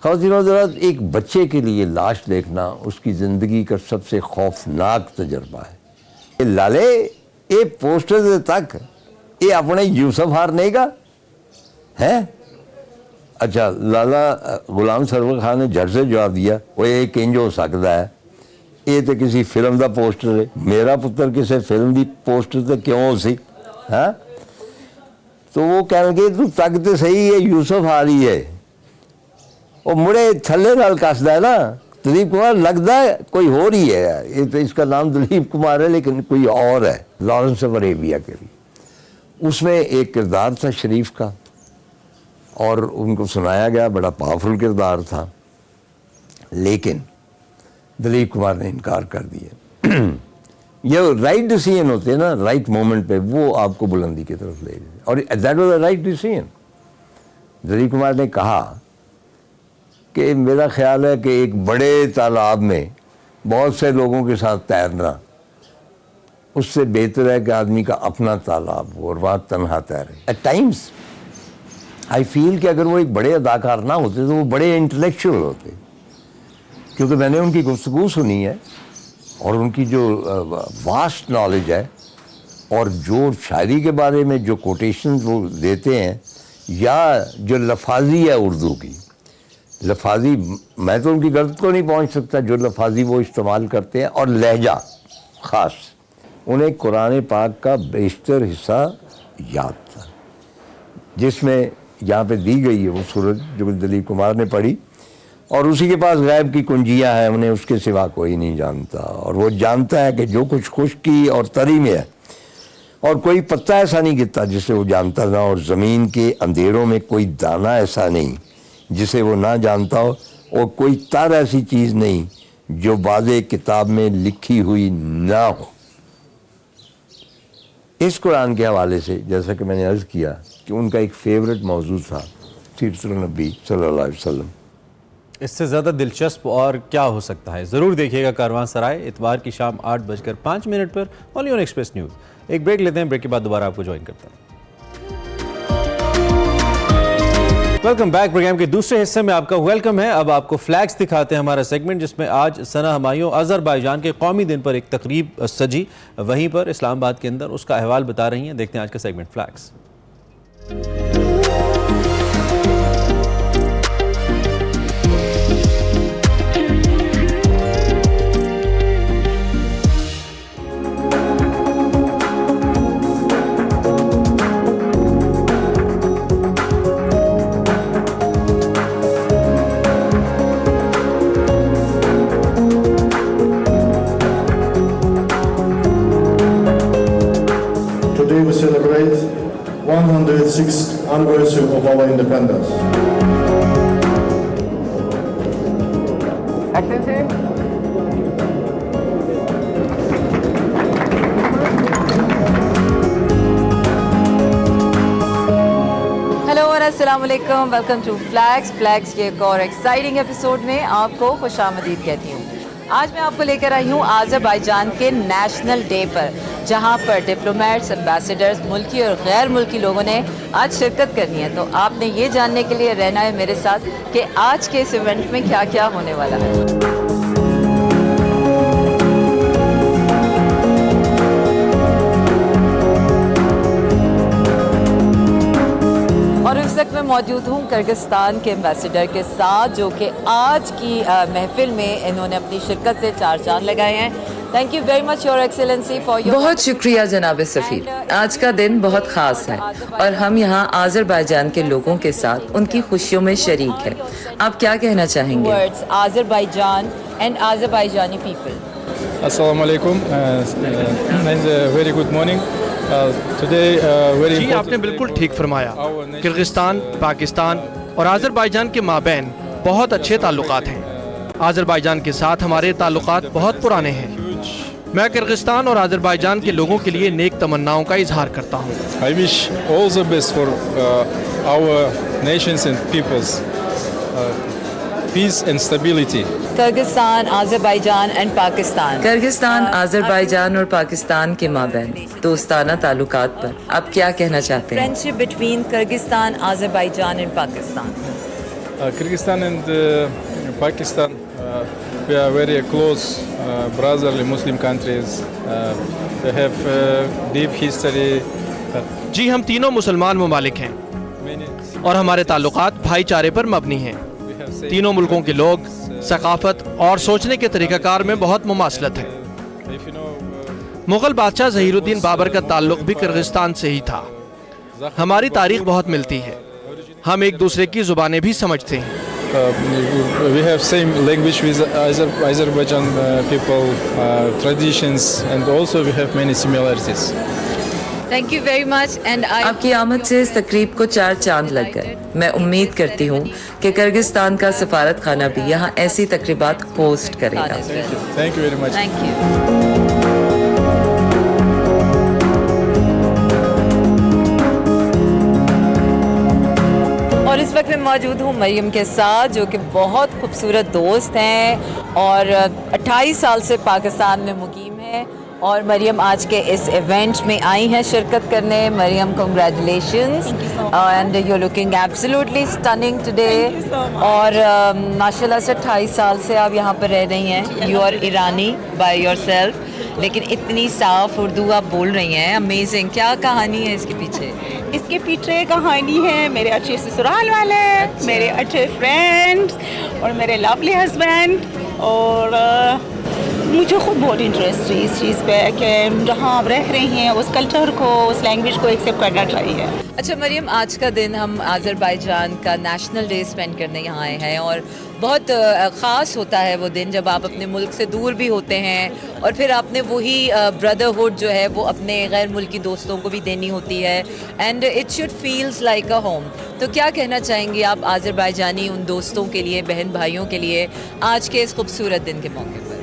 ख़ातिन हज़रात, एक बच्चे के लिए लाश देखना उसकी ज़िंदगी का सबसे खौफनाक तजर्बा है। ये लाले ये पोस्टर तक ये अपने यूसुफ हारने का है। अच्छा, लाला गुलाम सरवर खान ने झट से जवाब दिया, वो ये किंज हो सकता है, ये तो किसी फिल्म का पोस्टर है, मेरा पुत्र किसी फिल्म की पोस्टर तो क्यों हो सी है। तो वो कह लगे तू तक तो सही है, यूसुफ आ रही है। वो मुड़े थले नाल कसदा है ना, दिलीप कुमार लगता है कोई हो रही है, ये तो इसका नाम दिलीप कुमार है लेकिन कोई और है, लॉरेंस ऑफ अरेबिया के लिए। उसमें एक किरदार था शरीफ का और उनको सुनाया गया, बड़ा पावरफुल किरदार था, लेकिन दिलीप कुमार ने इनकार कर दिया। ये राइट डिसीजन होते हैं ना, राइट मोमेंट पे वो आपको बुलंदी की तरफ ले गए, और that was a right decision. Dilip Kumar ने कहा कि मेरा ख्याल है कि एक बड़े तालाब में बहुत से लोगों के साथ तैरना उससे बेहतर है कि आदमी का अपना तालाब हो और वहाँ तन्हा तैरे। एट टाइम्स आई फील कि अगर वो एक बड़े अदाकार ना होते तो वो बड़े इंटेलेक्चुअल होते, क्योंकि मैंने उनकी गुफ्तगू सुनी है और उनकी जो वास्ट नॉलेज है और जो शायरी के बारे में जो कोटेशन वो देते हैं, या जो लफाजी है उर्दू की लफाजी, मैं तो उनकी गलत को नहीं पहुंच सकता, जो लफाजी वो इस्तेमाल करते हैं और लहजा ख़ास, उन्हें कुरान पाक का बेशतर हिस्सा याद था, जिसमें यहाँ पे दी गई है वो सूरत जो दिलीप कुमार ने पढ़ी, और उसी के पास गैब की कुंजियाँ हैं, उन्हें उसके सिवा कोई नहीं जानता, और वो जानता है कि जो कुछ खुश्की और तरी में है, और कोई पत्ता ऐसा नहीं गिरता जिसे वो जानता ना, और ज़मीन के अंधेरों में कोई दाना ऐसा नहीं जिसे वो ना जानता हो, और कोई तार ऐसी चीज़ नहीं जो वाज़े किताब में लिखी हुई ना हो। इस कुरान के हवाले से जैसा कि मैंने अर्ज़ किया कि उनका एक फेवरेट मौजू था सीरत नबी सल्लल्लाहु अलैहि वसल्लम। इससे ज़्यादा दिलचस्प और क्या हो सकता है। ज़रूर देखिएगा कारवां सराय इतवार की शाम 8:05 पर ओनली ऑन एक्सप्रेस न्यूज़। एक ब्रेक लेते हैं, ब्रेक के बाद दोबारा आपको ज्वाइन करता हूँ। Welcome back. प्रोग्राम के दूसरे हिस्से में आपका वेलकम है। अब आपको फ्लैग्स दिखाते हैं, हमारा सेगमेंट जिसमें आज सना हमायूं अज़रबैजान के कौमी दिन पर एक तकरीब सजी, वहीं पर इस्लामाबाद के अंदर उसका अहवाल बता रही हैं। देखते हैं आज का segment flags. Today we celebrate 106th anniversary of our independence. Hello and अस्सलाम वालेकुम, वेलकम टू फ्लैग्स के एक और एक्साइटिंग एपिसोड में आपको खुशामदीद कहती हूँ। आज मैं आपको लेकर आई हूँ आज़रबाईजान के नेशनल डे पर, जहाँ पर डिप्लोमेट्स, एम्बेसडर्स, मुल्की और गैर मुल्की लोगों ने आज शिरकत करनी है। तो आपने ये जानने के लिए रहना है मेरे साथ कि आज के इस इवेंट में क्या क्या होने वाला है। और इस वक्त मैं मौजूद हूँ किर्गिस्तान के एम्बेसडर के साथ, जो कि आज की महफिल में इन्होंने अपनी शिरकत से चार चांद लगाए हैं। Thank you very much your excellency for your. बहुत शुक्रिया जनाब सफ़ीर। आज का दिन बहुत ख़ास है और हम यहाँ आज़रबाईजान के लोगों के साथ उनकी खुशियों में शरीक हैं। आप क्या कहना चाहेंगे? Words Azerbaijan and Azerbaijani people. Assalamu alaikum. And very good morning. Today very जी आपने बिल्कुल ठीक फरमाया। किर्गिस्तान, पाकिस्तान और आज़रबाईजान के माबैन बहुत अच्छे ताल्लुकात हैं। आज़रबाईजान के साथ हमारे ताल्लुकात बहुत पुराने हैं। मैं किर्गिस्तान और आज़रबाईजान के लोगों के लिए नेक तमन्नाओं का इजहार करता हूँ। I wish all the best for our nations and peoples. Peace and stability. Kyrgyzstan, Azerbaijan and Pakistan. Kyrgyzstan, Azerbaijan और पाकिस्तान के माबैन दोस्ताना ताल्लुकात पर आप क्या कहना चाहते हैं? Friendship between Kyrgyzstan, Azerbaijan and Pakistan. Kyrgyzstan and Pakistan, we are very close brotherly Muslim countries. They have deep history. जी हम तीनों मुसलमान ममालिक हैं और हमारे ताल्लुकात भाईचारे पर मबनी हैं। तीनों मुल्कों के लोग सकाफत और सोचने के तरीक़ाकार में बहुत मुमासलत है। मुग़ल बादशाह ज़हीरुद्दीन बाबर का ताल्लुक़ भी किर्गिस्तान से ही था। हमारी तारीख़ बहुत मिलती है, हम एक दूसरे की ज़ुबानें भी समझते हैं। We have same language with Azerbaijan people, traditions, and also we have many similarities. Thank you very much and आपकी आमद से इस तकरीब को चार चांद लग गए। मैं उम्मीद करती हूँ कि किर्गिस्तान का सफारत खाना भी यहाँ ऐसी तकरीबात होस्ट करेगा। Thank you very much. Thank you. और इस वक्त मैं मौजूद हूँ मरियम के साथ, जो कि बहुत खूबसूरत दोस्त हैं और 28 साल से पाकिस्तान में मुकीम है। और मरियम आज के इस इवेंट में आई हैं शिरकत करने। Maryam congratulations and you looking absolutely stunning today. और माशाल्लाह से 28 साल से आप यहाँ पर रह रही हैं। यू आर ईरानी बाय योरसेल्फ, लेकिन इतनी साफ उर्दू आप बोल रही हैं। अमेजिंग। क्या कहानी है इसके पीछे? इसके पीछे कहानी है मेरे अच्छे ससुराल वाले, मेरे अच्छे फ्रेंड्स और मेरे लवली हस्बैंड। और मुझे खुद बहुत इंटरेस्ट है इस चीज़ पे कि जहाँ आप रह रही हैं उस कल्चर को, उस लैंग्वेज को एक्सेप्ट करना चाहिए। अच्छा मरियम, आज का दिन हम आज़रबाईजान का नेशनल डे स्पेंड करने यहाँ आए हैं और बहुत ख़ास होता है वो दिन जब आप अपने मुल्क से दूर भी होते हैं और फिर आपने वही ब्रदरहुड जो है वो अपने गैर मुल्की दोस्तों को भी देनी होती है and it should feels like a home. तो क्या कहना चाहेंगी आप आज़रबाईजानी उन दोस्तों के लिए, बहन भाइयों के लिए आज के इस खूबसूरत दिन के मौके पर?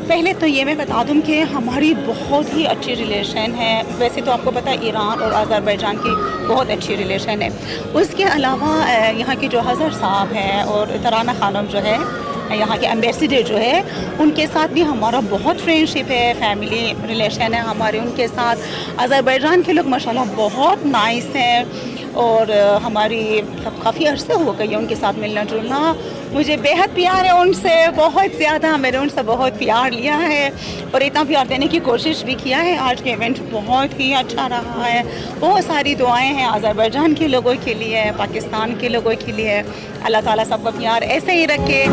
पहले तो ये मैं बता दूं कि हमारी बहुत ही अच्छी रिलेशन है। वैसे तो आपको पता है ईरान और आज़रबाईजान की बहुत अच्छी रिलेशन है। उसके अलावा यहाँ के जो हज़र साहब हैं और तराना खानम जो है यहाँ के एम्बेसडर जो है, उनके साथ भी हमारा बहुत फ्रेंडशिप है, फैमिली रिलेशन है हमारे उनके साथ। आज़रबाईजान के लोग माशाल्लाह बहुत नाइस हैं और हमारी काफ़ी अरसे हो गई है उनके साथ मिलना जुलना। मुझे बेहद प्यार है उनसे, बहुत ज़्यादा। मैंने उनसे बहुत प्यार लिया है और इतना प्यार देने की कोशिश भी किया है। आज के इवेंट बहुत ही अच्छा रहा है। बहुत सारी दुआएं हैं आज़रबाईजान के लोगों के लिए, पाकिस्तान के लोगों के लिए। अल्लाह ताला सबका प्यार ऐसे ही रखे।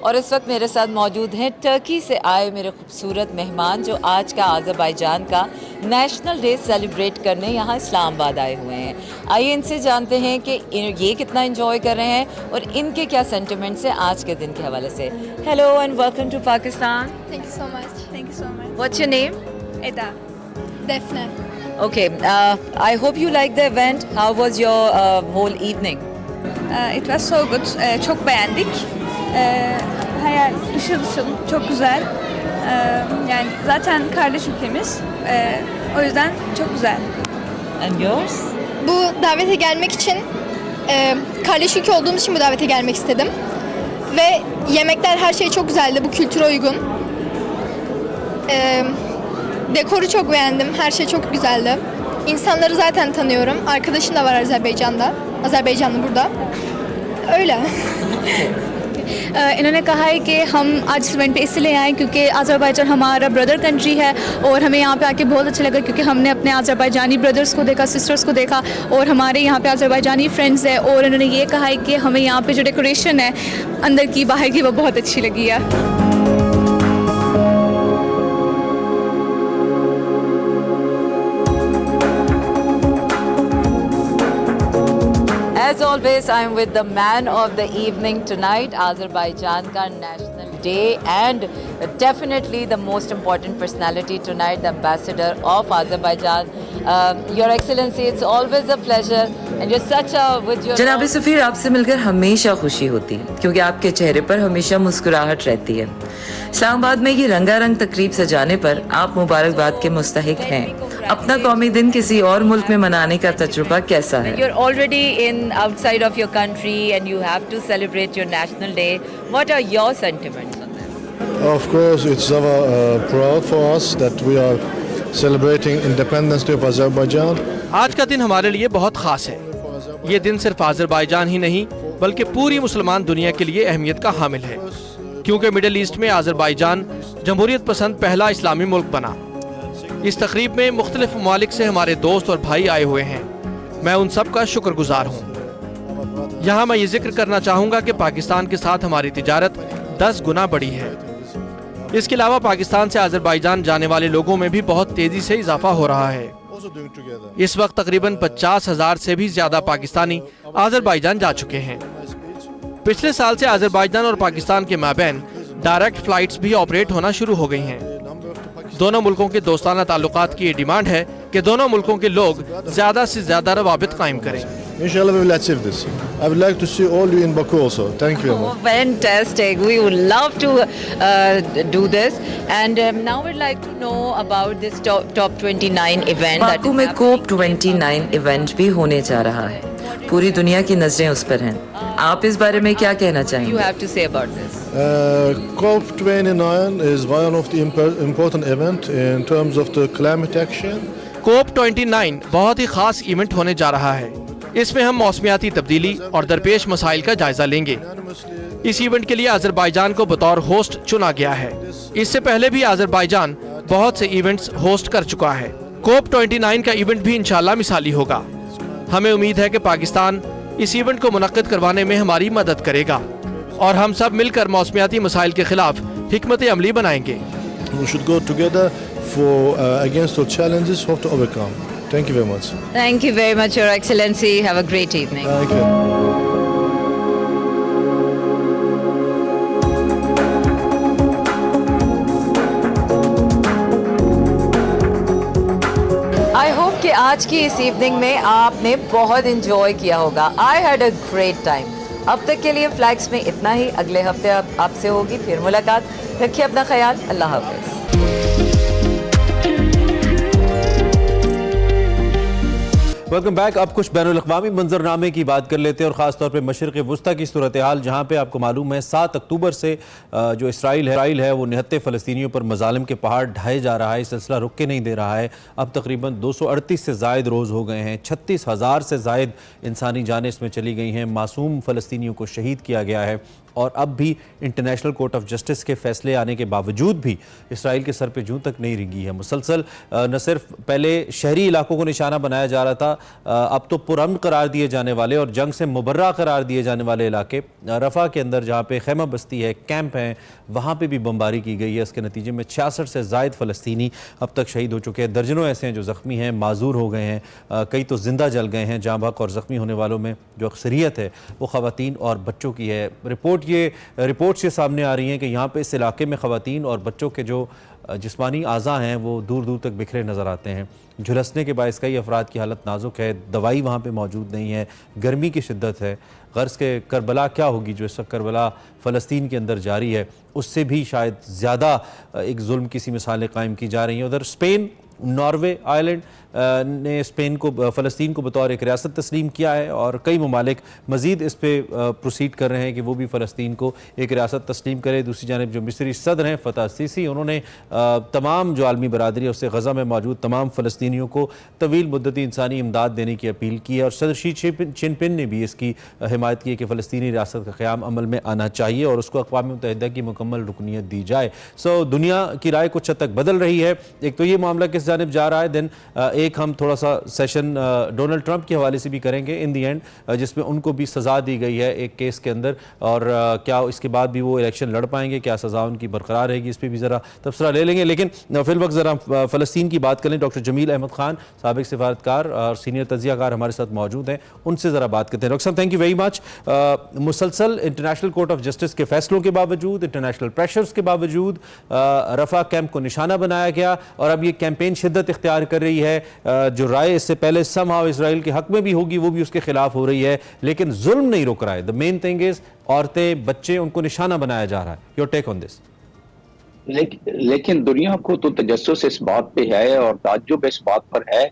और इस वक्त मेरे साथ मौजूद हैं टर्की से आए मेरे खूबसूरत मेहमान, जो आज का आज़रबाईजान का नेशनल डे सेलिब्रेट करने यहाँ इस्लामाबाद आए हुए हैं। आइए इनसे जानते हैं कि ये कितना एंजॉय कर रहे हैं और इनके क्या सेंटिमेंट्स हैं आज के दिन के हवाले से। Hello and welcome to Pakistan. Thank you so much. Thank you so much. What's your name? Eda. Defne. Okay, I hope you liked the event. How was your whole evening? It was so good. Çok beğendik. Hayal ışıl ışıl, çok güzel. Yani zaten kardeş ülkemiz. O yüzden çok güzel. And yours? Bu davete gelmek için, kardeş ülke olduğumuz için bu davete gelmek istedim. Ve yemekler, her şey çok güzeldi, bu kültüre uygun. Dekoru çok beğendim, her şey çok güzeldi. İnsanları zaten tanıyorum, arkadaşım da var Azerbaycanlı burada. Öyle. इन्होंने कहा है कि हम आज इस event पे इसलिए आए क्योंकि अज़रबैजान हमारा ब्रदर कंट्री है और हमें यहाँ पे आके बहुत अच्छा लगा क्योंकि हमने अपने अज़रबैजानी ब्रदर्स को देखा, सिस्टर्स को देखा और हमारे यहाँ पे अज़रबैजानी फ्रेंड्स है और इन्होंने ये कहा है कि हमें यहाँ पे जो डेकोरेशन है अंदर की बाहर की वो बहुत अच्छी लगी है. As always, I am with the man of the evening tonight, Azerbaijan ka National Day, and definitely the most important personality tonight, the ambassador of Azerbaijan. Your Excellency, it's always a pleasure, and you're such a with your. जनाब सफ़ीर, आपसे मिलकर हमेशा खुशी होती है क्योंकि आपके चेहरे पर हमेशा मुस्कुराहट रहती है. इस्लामाबाद में ये रंगारंग तकरीब सजाने पर आप मुबारकबाद के मुस्तहिक हैं. अपना कौमी दिन किसी और मुल्क में मनाने का तजुर्बा कैसा है? You're already in outside of your country, and you have to celebrate your National Day. What are your sentiments on this? Of course, it's proud for us that we are celebrating Independence Day of Azerbaijan. आज का दिन हमारे लिए बहुत खास है. ये दिन सिर्फ आज़रबाईजान ही नहीं बल्कि पूरी मुसलमान दुनिया के लिए अहमियत का हामिल है क्योंकि मिडिल ईस्ट में आज़रबाईजान जमहूरियत पसंद पहला इस्लामी मुल्क बना. इस तकरीब में मुख्तलिफ ममालिक से हमारे दोस्त और भाई आए हुए हैं. मैं उन सब का शुक्रगुजार हूँ. यहाँ मैं ये जिक्र करना चाहूँगा कि पाकिस्तान के साथ हमारी तिजारत 10 गुना बढ़ी है. इसके अलावा पाकिस्तान से आज़रबाईजान जाने वाले लोगों में भी बहुत तेज़ी से इजाफा हो रहा है. इस वक्त तकरीबन 50,000 से भी ज्यादा पाकिस्तानी आज़रबाईजान जा चुके हैं. पिछले साल से आज़रबाईजान और पाकिस्तान के माबैन डायरेक्ट फ्लाइट्स भी ऑपरेट होना शुरू हो गई हैं. दोनों मुल्कों के दोस्ताना ताल्लुकात की ये डिमांड है कि दोनों मुल्कों के लोग ज्यादा से ज्यादा रवाबित कायम करें. Inshallah, we will achieve this. I would like to see all you in Baku also. Thank you very much. Oh, fantastic. We would love to do this. And now we'd like to know about this top 29 event. Baku में कोप 29 event भी होने जा रहा है. पूरी दुनिया की नजरें उस पर हैं. आप इस बारे में क्या कहना You चाहेंगे? have to say about this. COP29 is one of the important event in terms of the climate action. कोप 29 बहुत ही खास इवेंट होने जा रहा है. इसमें हम मौसमियाती तब्दीली और दरपेश मसाइल का जायजा लेंगे. इस इवेंट के लिए आज़रबाईजान को बतौर होस्ट चुना गया है. इससे पहले भी आज़रबाईजान बहुत से इवेंट्स होस्ट कर चुका है. कोप 29 का इवेंट भी इंशाल्लाह मिसाली होगा. हमें उम्मीद है कि पाकिस्तान इस इवेंट को मुनक्किद करवाने में हमारी मदद करेगा और हम सब मिलकर मौसमियाती मसाइल के खिलाफ हिकमत अमली बनाएंगे. We should go together for against the challenges we have to overcome. Thank you very much. Thank you very much, Your Excellency. Have a great evening. Thank you. I hope कि आज की इस इवनिंग में आपने बहुत enjoy किया होगा. I had a great time. अब तक के लिए फ्लैग्स में इतना ही. अगले हफ्ते आपसे होगी फिर मुलाकात. रखिए अपना ख्याल. अल्लाह हाफिज़. Welcome back. अब कुछ बैनुल-अक़वामी मंजरनामे की बात कर लेते हैं और ख़ास तौर पे मशरिक़ वस्ता की सूरत हाल, जहाँ पे आपको मालूम है 7 अक्टूबर से जो इसराइल है वो निहत्ते फ़लस्तीनियों पर मज़ालिम के पहाड़ ढाए जा रहा है. ये सिलसिला रुक के नहीं दे रहा है. अब तकरीबन 238 से ज़ायद रोज़ हो गए हैं. 36,000 से ज़ायद इंसानी जानें इसमें चली गई हैं. मासूम फ़लस्तीनियों को शहीद किया गया है और अब भी इंटरनेशनल कोर्ट ऑफ जस्टिस के फैसले आने के बावजूद भी इसराइल के सर पे जूं तक नहीं रिंगी है. मुसलसल न सिर्फ पहले शहरी इलाकों को निशाना बनाया जा रहा था, अब तो पुरअमन करार दिए जाने वाले और जंग से मुबर्रा करार दिए जाने वाले इलाके रफ़ा के अंदर जहाँ पे खैमा बस्ती है, कैंप हैं, वहाँ पे भी बमबारी की गई है. इसके नतीजे में 66 से ज़ायद फ़लस्तीनी अब तक शहीद हो चुके हैं. दर्जनों ऐसे हैं जो ज़ख्मी हैं, माजूर हो गए हैं, कई तो ज़िंदा जल गए हैं. जाँ बहक और ज़ख्मी होने वालों में जो अक्सरियत है वो ख़वातीन और बच्चों की है. रिपोर्ट्स ये सामने आ रही हैं कि यहाँ पे इस इलाके में ख़वातीन और बच्चों के जो जिस्मानी आज़ा हैं वो दूर दूर तक बिखरे नज़र आते हैं। झुलसने के बायस कई अफराद की हालत नाजुक है, दवाई वहाँ पे मौजूद नहीं है, गर्मी की शिद्दत है। गर्ज़ के करबला क्या होगी जो इस वक्त करबला फ़लस्तीन के अंदर जारी है, उससे भी शायद ज़्यादा एक जुल्म की सी मिसालें कायम की जा रही हैं। उधर स्पेन, नॉर्वे, आयरलैंड ने स्पेन को, फ़लस्तीन को बतौर एक रियासत तस्लीम किया है और कई ममालिक मज़ीद इस पर प्रोसीड कर रहे हैं कि वो भी फ़लस्तीन को एक रियासत तस्लीम करे। दूसरी जानब जो मिस्री सदर हैं फ़तह सीसी, उन्होंने तमाम जो आलमी बरादरी है उससे गज़ा में मौजूद तमाम फ़लस्तीनियों को तवील मुद्दती इंसानी इमदाद देने की अपील की है और सदर शी जिनपिंग ने भी इसकी हिमायत की है कि फ़लस्तीनी रियासत का क़याम अमल में आना चाहिए और उसको अक़वाम मुत्तहिदा की मुकम्मल रुकनीत दी जाए। सो दुनिया की राय कुछ हद तक बदल रही है। एक तो ये मामला किस जानिब जा रहा है, देन एक हम थोड़ा सा सेशन डोनाल्ड ट्रंप के हवाले से भी करेंगे इन दी एंड, जिसमें उनको भी सज़ा दी गई है एक केस के अंदर, और क्या इसके बाद भी वो इलेक्शन लड़ पाएंगे, क्या सज़ा उनकी बरकरार रहेगी, इस पर भी ज़रा तबसरा ले लेंगे। लेकिन फिल वक्त ज़रा फ़लस्तीन की बात करें। डॉक्टर जमील अहमद खान, साबिक़ सिफारतकार और सीनियर तजियाकार हमारे साथ मौजूद हैं, उनसे ज़रा बात करते हैं। डॉक्टर साहब, थैंक यू वेरी मच। मुसलसल इंटरनेशनल कोर्ट ऑफ जस्टिस के फैसलों के बावजूद, इंटरनेशनल प्रेशर्स के बावजूद रफ़ा कैंप को निशाना बनाया गया और अब ये कैंपेन शिद्दत इख्तियार कर रही है। जो राय इससे पहले समहाउ इसराइल के हक में भी होगी वो भी उसके खिलाफ हो रही है, लेकिन जुल्म नहीं रुक रहा है। द मेन थिंग इज औरतें, बच्चे, उनको निशाना बनाया जा रहा है। Your take on this. लेकिन दुनिया को तो तजस्सुस इस बात पे है और ताज्जुब इस बात पर है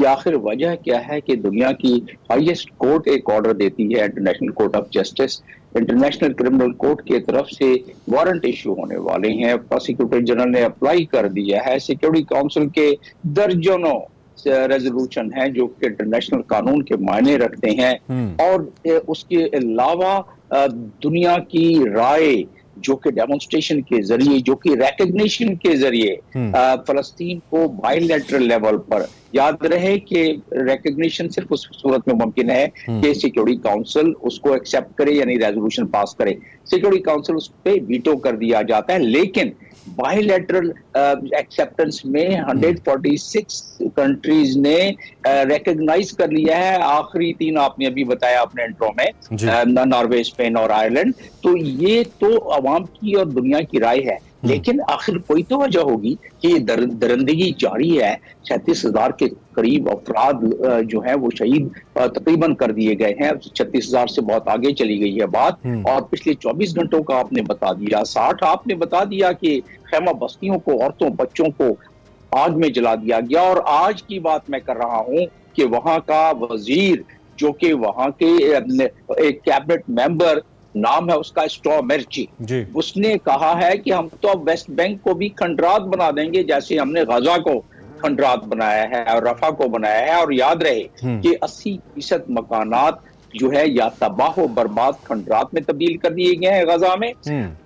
कि आखिर वजह क्या है कि दुनिया की हाईएस्ट कोर्ट एक ऑर्डर देती है, international court of justice, international criminal court की तरफ से वारंट इशू होने वाले हैं। प्रोसिक्यूटर जनरल ने अप्लाई कर दिया है। सिक्योरिटी काउंसिल के दर्जनों रेजोल्यूशन हैं जो कि इंटरनेशनल कानून के मायने रखते हैं और उसके अलावा दुनिया की राय जो कि डेमोन्स्ट्रेशन के जरिए, जो कि रिकग्निशन के जरिए फलस्तीन को बायलैटरल लेवल पर, याद रहे कि रिकग्निशन सिर्फ उस सूरत में मुमकिन है कि सिक्योरिटी काउंसिल उसको एक्सेप्ट करे यानी रेजोल्यूशन पास करे। सिक्योरिटी काउंसिल उस पर वीटो कर दिया जाता है, लेकिन बायलैटरल एक्सेप्टेंस में 146 कंट्रीज ने रिकग्नाइज कर लिया है। आखिरी 3 आपने अभी बताया अपने इंट्रो में, नॉर्वे, स्पेन और आयरलैंड। तो ये तो अवाम की और दुनिया की राय है, लेकिन आखिर कोई तो वजह होगी कि ये दरिंदगी जारी है। 36,000 के करीब अफराद जो हैं वो शहीद तकरीबन कर दिए गए हैं। 36,000 से बहुत आगे चली गई है बात। और पिछले 24 घंटों का आपने बता दिया, 60 आपने बता दिया कि खैमा बस्तियों को, औरतों, बच्चों को आग में जला दिया गया। और आज की बात मैं कर रहा हूं कि वहां का वजीर, जो कि वहां के एक कैबिनेट मेंबर, नाम है उसका स्टॉ मिर्ची, उसने कहा है कि हम तो अब वेस्ट बैंक को भी खंडरात बना देंगे जैसे हमने गजा को खंडरात बनाया है और रफा को बनाया है। और याद रहे कि 80% मकानात जो है या तबाह बर्बाद खंडरात में तब्दील कर दिए गए हैं गजा में,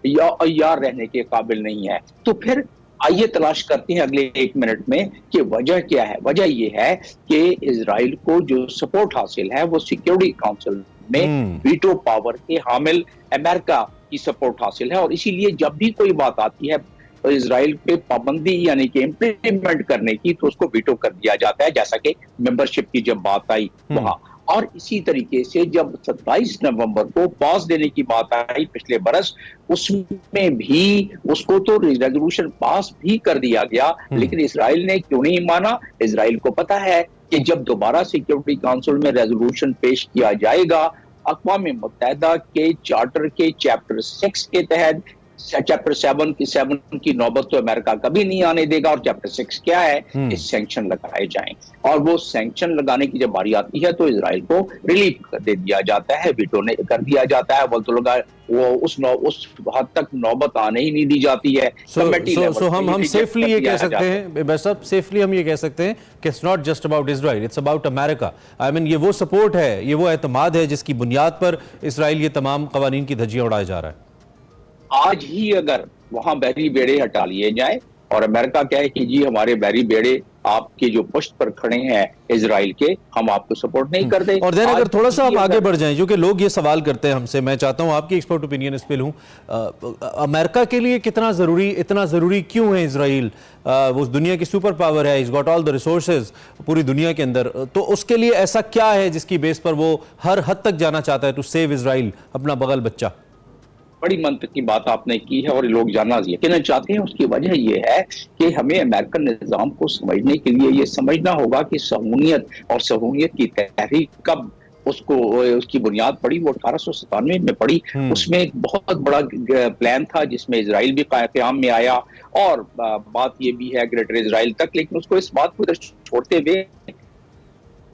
या रहने के काबिल नहीं है। तो फिर आइए तलाश करते हैं अगले 1 मिनट में कि वजह क्या है। वजह यह है कि इजराइल को जो सपोर्ट हासिल है वो सिक्योरिटी काउंसिल में वीटो पावर के हामिल अमेरिका की सपोर्ट हासिल है। और इसीलिए जब भी कोई बात आती है तो इजराइल पे पाबंदी यानी कि इम्प्लीमेंट करने की, तो उसको वीटो कर दिया जाता है, जैसा कि मेंबरशिप की जब बात आई वहां। और इसी तरीके से जब 27 नवंबर को पास देने की बात आई पिछले बरस, उसमें भी उसको तो रेजोल्यूशन पास भी कर दिया गया, लेकिन इजराइल ने क्यों नहीं माना? इजराइल को पता है कि जब दोबारा सिक्योरिटी काउंसिल में रेजोल्यूशन पेश किया जाएगा, अक़वाम मुत्तहिदा के चार्टर के चैप्टर 6 के तहत, चैप्टर 7 की नौबत तो अमेरिका कभी नहीं आने देगा। और चैप्टर 6 क्या है? इस सैंक्शन लगाए जाएं, और वो सैंक्शन लगाने की जब बारी आती है तो इजराइल को रिलीफ दे दिया जाता है, वीटो ने कर दिया जाता है। बोलते लोग वो उस हद तक नौबत आने ही नहीं दी जाती है। हम सेफली ये कह सकते हैं, सब सेफली हम ये कह सकते हैं कि it's not just about Israel, it's about America. I mean ये वो सपोर्ट है, ये वो एतमाद है जिसकी बुनियाद पर इजराइल ये तमाम कवानीन की धज्जियां उड़ाया जा रहा है। आज ही अगर वहां बहरी बेड़े हटा लिए जाए और अमेरिका कहे कि जी हमारे बहरी बेड़े आपके जो पुष्ट पर खड़े हैं इजराइल के, हम आपको सपोर्ट नहीं करते। और देन अगर थोड़ा सा आप आगे बढ़ जाएं, क्योंकि लोग ये सवाल करते हैं हमसे, मैं चाहता हूं आपकी एक्सपर्ट ओपिनियन इस पे लूं। अमेरिका के लिए इतना जरूरी क्यों है इजराइल? वो दुनिया की सुपर पावर है, is got all the resources पूरी दुनिया के अंदर, तो उसके लिए ऐसा क्या है जिसकी बेस पर वो हर हद तक जाना चाहता है टू सेव इजराइल, अपना बगल बच्चा? बड़ी मंत्र की बात आपने की है और लोग जानना यकीनन चाहते हैं। उसकी वजह यह है कि हमें अमेरिकन निज़ाम को समझने के लिए ये समझना होगा कि सहूनियत और सहूनियत की तहरीक कब उसकी बुनियाद पड़ी, वो 1897 में पड़ी। उसमें एक बहुत बड़ा प्लान था जिसमें इजराइल भी क़याम में आया और बात ये भी है ग्रेटर इजराइल तक। लेकिन उसको इस बात को छोड़ते हुए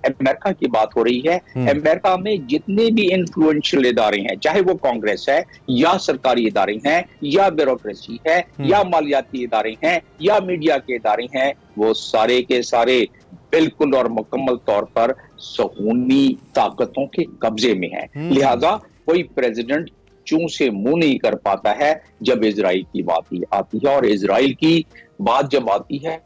अमेरिका की बात हो रही है। अमेरिका में जितने भी इन्फ्लुएंशियल इदारे हैं, चाहे वो कांग्रेस है या सरकारी इदारे हैं या ब्यूरोक्रेसी है या मालियाती इदारे हैं या मीडिया के इदारे हैं, वो सारे के सारे बिल्कुल और मुकम्मल तौर पर सहूनी ताकतों के कब्जे में है। लिहाजा कोई प्रेसिडेंट चूं से मुंह नहीं कर पाता है जब इजराइल की बात आती है। और इजराइल की बात जब आती है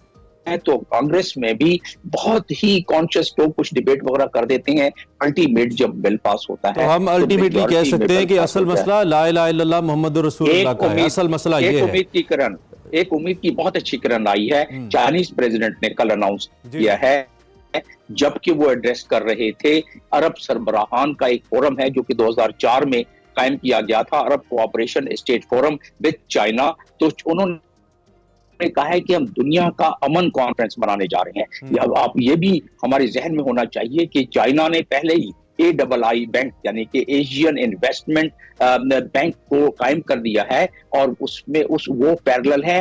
तो कांग्रेस में भी बहुत ही कॉन्शियस लोग कुछ डिबेट वगैरह कर देते हैं। अल्टीमेट जब बिल पास होता है तो हम अल्टीमेटली कह सकते हैं कि असल मसला ला इलाहा इल्लल्लाह मुहम्मदुर रसूलुल्लाह का है। असल मसला ये है। एक उम्मीद की बहुत अच्छी किरण आई है। चाइनीज प्रेसिडेंट ने कल अनाउंस किया है, जबकि वो एड्रेस कर रहे थे अरब सरबराहान का एक फोरम है जो कि 2004 में कायम किया गया था, Arab cooperation state forum with China. तो उन्होंने कहा है कि हम दुनिया का अमन कॉन्फ्रेंस बनाने जा रहे हैं। आप ये भी हमारे जहन में होना चाहिए कि चाइना ने पहले ही AII बैंक यानी कि एशियन इन्वेस्टमेंट बैंक को कायम कर दिया है और उसमें वो पैरेलल है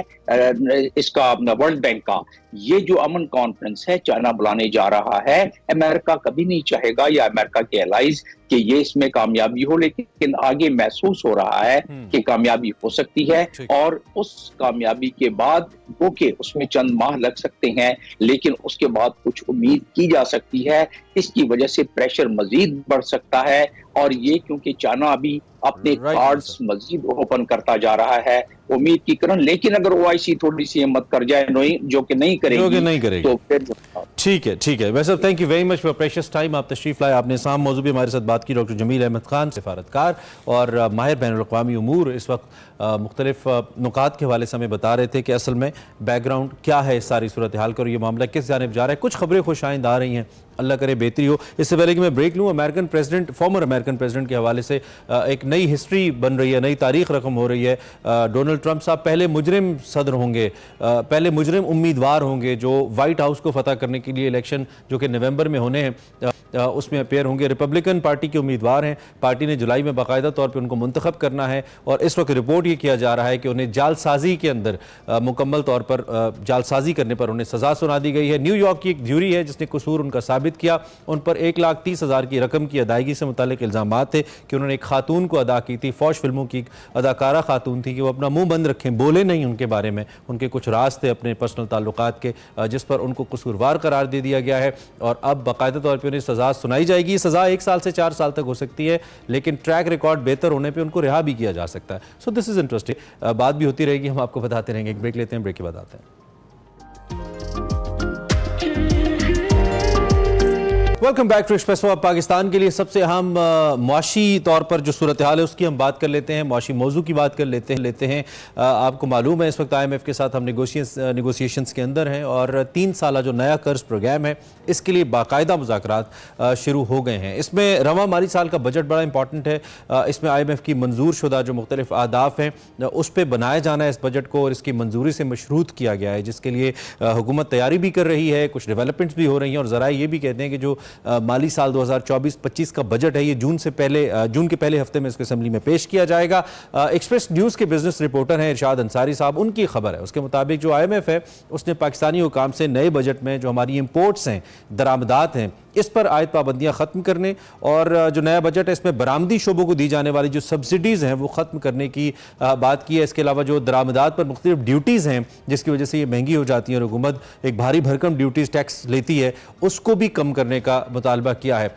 इसका वर्ल्ड बैंक का। ये जो अमन कॉन्फ्रेंस है चाइना बुलाने जा रहा है, अमेरिका कभी नहीं चाहेगा या अमेरिका के एलाइज कि ये इसमें कामयाबी हो, लेकिन आगे महसूस हो रहा है कि कामयाबी हो सकती है। और उस कामयाबी के बाद ओके उसमें चंद माह लग सकते हैं, लेकिन उसके बाद कुछ उम्मीद की जा सकती है। इसकी वजह से प्रेशर मजीद बढ़ सकता है और ये क्योंकि चाइना अभी अपने कार्ड्स मजीद ओपन करता जा रहा है। उम्मीद की करण, लेकिन अगर OIC थोड़ी सी हिम्मत कर जाए, जो कि नहीं करेगी, तो फिर ठीक है। वैसे thank you very much for precious time. आप तशरीफ लाए, आपने साम मौजू भी हमारे साथ बात की। डॉक्टर जमील अहमद खान, सिफारतकार और माहिर बैनुल-अक़वामी उमूर, इस वक्त मुख्तलिफ नुकात के हवाले से हमें बता रहे थे कि असल में बैकग्राउंड क्या है इस सारी सूरत हाल का और ये मामला किस जानिब जा रहा है। कुछ खबरें खुशाइंद आ रही हैं, अल्लाह करे बेहतरी हो। इससे पहले कि मैं ब्रेक लूँ, फॉर्मर अमेरिकन प्रेसिडेंट के हवाले से एक नई हिस्ट्री बन रही है, नई तारीख रकम हो रही है। डोनाल्ड ट्रंप साहब पहले मुजरिम सदर होंगे, पहले मुजरिम उम्मीदवार होंगे जो वाइट हाउस को फतह करने के लिए इलेक्शन जो कि नवंबर में होने हैं उसमें अपेयर होंगे। रिपब्लिकन पार्टी के उम्मीदवार हैं, पार्टी ने जुलाई में बाकायदा तौर पर उनको मुंतखब करना है और इस वक्त रिपोर्ट ये किया जा रहा है कि उन्हें जालसाजी के अंदर मुकम्मल तौर पर जालसाजी करने पर उन्हें सज़ा सुना दी गई है। न्यूयॉर्क की एक ज्यूरी है जिसने कसूर उनका साबित किया। उन पर 1,30,000 की रकम की अदायगी से मुतालिक इल्ज़ामात थे कि उन्होंने एक खातून को अदा की थी, फौज फिल्मों की अदाकारा खातून थी, कि वो अपना मुंह बंद रखें, बोले नहीं उनके बारे में, उनके कुछ राज थे अपने पर्सनल ताल्लुकात के, जिस पर उनको कसूरवार करार दे दिया गया है और अब बाकायदा तौर पर उन्हें सज़ा सुनाई जाएगी। सज़ा 1 साल से 4 साल तक हो सकती है, लेकिन ट्रैक रिकॉर्ड बेहतर होने पर उनको रिहा भी किया जा सकता है। So this is interesting. बात भी होती रहेगी, हम आपको बताते रहेंगे। एक ब्रेक लेते हैं, ब्रेक के बाद आते हैं। Welcome back to Expresso. अब पाकिस्तान के लिए सबसे अहम मुआशी तौर पर जो सूरत हाल है उसकी हम बात कर लेते हैं, मुआशी मौजू की बात कर लेते हैं। आपको मालूम है इस वक्त IMF के साथ हम नेगोशिएशंस के अंदर हैं और 3 साल जो नया कर्ज प्रोग्राम है इसके लिए बाकायदा मुज़ाकरात शुरू हो गए हैं। इसमें रवा माली साल का बजट बड़ा इंपॉर्टेंट है। इसमें IMF की मंजूर शुदा जो मुख्तलिफ अहदाफ हैं उस पर बनाया जाना है इस बजट को और इसकी मंजूरी से मशरूत किया गया है, जिसके लिए हुकूमत तैयारी भी कर रही है, कुछ डेवलपमेंट्स भी हो रही हैं और ज़रा ये भी कहते हैं कि जो माली साल 2024-25 का बजट है ये जून के पहले हफ्ते में इसको असेंबली में पेश किया जाएगा। एक्सप्रेस न्यूज़ के बिजनेस रिपोर्टर हैं इरशाद अंसारी साहब, उनकी खबर है उसके मुताबिक जो IMF है उसने पाकिस्तानी हुकाम से नए बजट में जो हमारी इंपोर्ट्स हैं, दरामदात हैं, इस पर आयत पाबंदियाँ ख़त्म करने और जो नया बजट है इसमें बरामदी शोबों को दी जाने वाली जो सब्सिडीज़ हैं वो ख़त्म करने की बात की है। इसके अलावा जो दरामदात पर मुख्तलिफ ड्यूटीज़ हैं जिसकी वजह से ये महंगी हो जाती है और हुकूमत एक भारी भरकम ड्यूटीज़ टैक्स लेती है, उसको भी कम करने का मुतालबा किया है।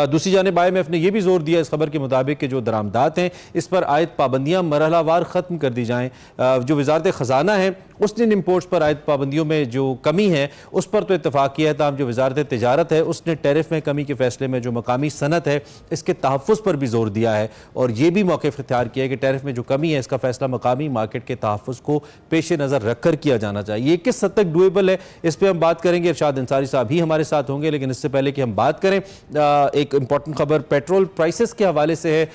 दूसरी जानिब IMF ने यह भी जोर दिया इस खबर के मुताबिक कि जो दरामदात हैं इस पर आयत पाबंदियाँ मरहलावार ख़त्म कर दी जाएँ। जो वजारत ख़जाना है उसने इन इम्पोर्ट्स पर आयत पाबंदियों में जो कमी है उस पर तो इत्तफाक किया है, ताहम जो वजारत तिजारत है उसने टैरिफ में कमी के फैसले में जो मकामी सनत है इसके तहफ़्फ़ुज़ पर भी जोर दिया है और ये भी मौक़िफ़ इख्तियार किया है कि टैरिफ में जो कमी है इसका फैसला मकामी मार्केट के तहफ़्फ़ुज़ को पेश नज़र रखकर किया जाना चाहिए। ये किस हद तक डूएबल है इस पर हम बात करेंगे। इरशाद अंसारी साहब ही हमारे साथ होंगे, लेकिन इससे पहले कि हम बात करें एक इंपॉर्टेंट खबर पेट्रोल प्राइसेस के हवाले से है।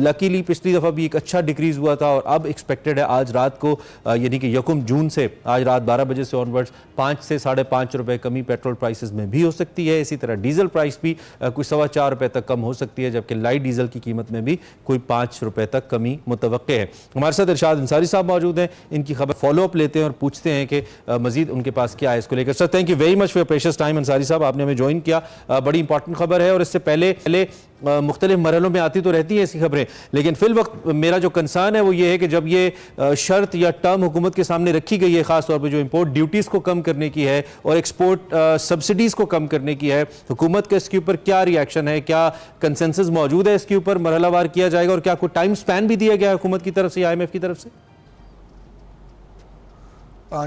लकीली पिछली दफ़ा भी एक अच्छा डिक्रीज़ हुआ था और अब एक्सपेक्टेड है आज रात को यानी कि 1 जून से आज रात 12 बजे से ऑनवर्ड्स 5 से 5.5 रुपए कमी पेट्रोल प्राइसेस में भी हो सकती है। इसी तरह डीजल प्राइस भी कोई 4.25 रुपए तक कम हो सकती है, जबकि लाइट डीजल की कीमत में भी कोई 5 रुपए तक कमी मुतवक्के है। हमारे साथ इरशाद अंसारी साहब मौजूद हैं, इनकी खबर फॉलो अप लेते हैं और पूछते हैं कि मजीद उनके पास क्या है इसको लेकर। Sir thank you very much for your precious time Ansari साहब, आपने हमें ज्वाइन किया। बड़ी इंपॉर्टेंट खबर है और इससे पहले मुख्तलिफ मरहलों में आती तो रहती हैं ऐसी खबरें, लेकिन फिल वक्त मेरा जो कंसर्न है वो ये है कि जब ये शर्त या टर्म हुकूमत के सामने रखी गई है, खास तौर पर जो इंपोर्ट ड्यूटीज़ को कम करने की है और एक्सपोर्ट सब्सिडीज़ को कम करने की है, हुकूमत का इसके ऊपर क्या रिएक्शन है, क्या कंसेंसस मौजूद है इसके ऊपर, मरहलावार किया जाएगा और क्या कोई टाइम स्पैन भी दिया गया है हुकूमत की तरफ से, IMF की तरफ से?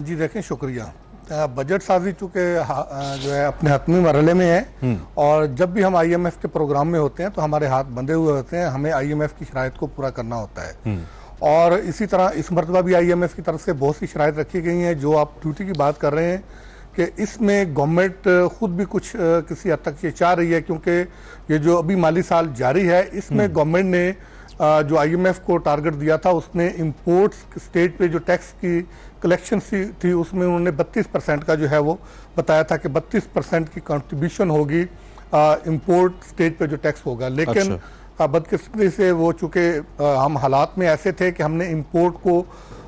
जी देखें, शुक्रिया। बजट साजी चूँकि जो है अपने हतमी मरहले में है और जब भी हम IMF के प्रोग्राम में होते हैं तो हमारे हाथ बंधे हुए होते हैं, हमें IMF की शराइत को पूरा करना होता है। और इसी तरह इस मरतबा भी IMF की तरफ से बहुत सी शराइत रखी गई हैं। जो आप ड्यूटी की बात कर रहे हैं कि इसमें गवर्नमेंट खुद भी कुछ किसी हद तक ये चाह रही है, क्योंकि ये जो अभी माली साल जारी है इसमें गवर्नमेंट ने जो IMF को टारगेट दिया था उसने इंपोर्ट्स स्टेट पे जो टैक्स की कलेक्शन थी उसमें उन्होंने 32% का जो है वो बताया था कि 32% की कंट्रीब्यूशन होगी इंपोर्ट स्टेट पे जो टैक्स होगा। लेकिन बदकिस्मती से वो चूँकि हम हालात में ऐसे थे कि हमने इंपोर्ट को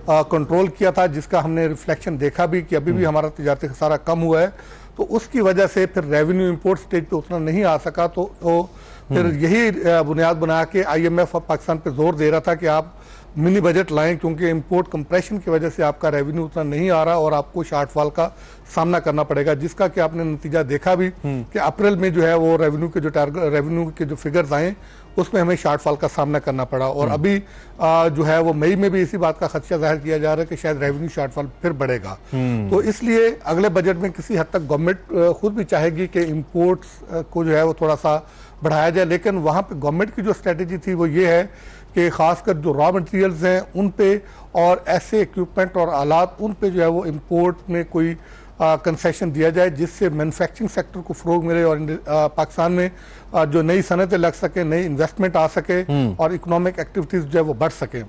कंट्रोल किया था, जिसका हमने रिफ्लेक्शन देखा भी कि अभी भी हमारा तिजारती खसारा कम हुआ है, तो उसकी वजह से फिर रेवेन्यू इंपोर्ट स्टेट पे उतना नहीं आ सका। तो फिर यही बुनियाद बना के IMF पाकिस्तान पे जोर दे रहा था कि आप मिनी बजट लाएं, क्योंकि इंपोर्ट कंप्रेशन की वजह से आपका रेवेन्यू उतना नहीं आ रहा और आपको शॉर्टफॉल का सामना करना पड़ेगा, जिसका कि आपने नतीजा देखा भी कि अप्रैल में जो है वो रेवेन्यू के जो फिगर्स आए उसमें हमें शॉर्टफॉल का सामना करना पड़ा। और अभी जो है वो मई में भी इसी बात का खदशा जाहिर किया जा रहा है कि शायद रेवेन्यू शॉर्टफॉल फिर बढ़ेगा। तो इसलिए अगले बजट में किसी हद तक गवर्नमेंट खुद भी चाहेगी कि इंपोर्ट्स को जो है वो थोड़ा सा बढ़ाया जाए, लेकिन वहाँ पे गवर्नमेंट की जो स्ट्रेटेजी थी वो ये है कि खासकर जो रॉ मटेरियल्स हैं उन पे और ऐसे इक्विपमेंट और आलात उन पे जो है वो इंपोर्ट में कोई कंसेशन दिया जाए, जिससे मैन्युफैक्चरिंग सेक्टर को फ़रोग मिले और पाकिस्तान में जो नई सनतें लग सके, नई इन्वेस्टमेंट आ सके और इकोनॉमिक एक्टिविटीज़ जो है वो बढ़ सके।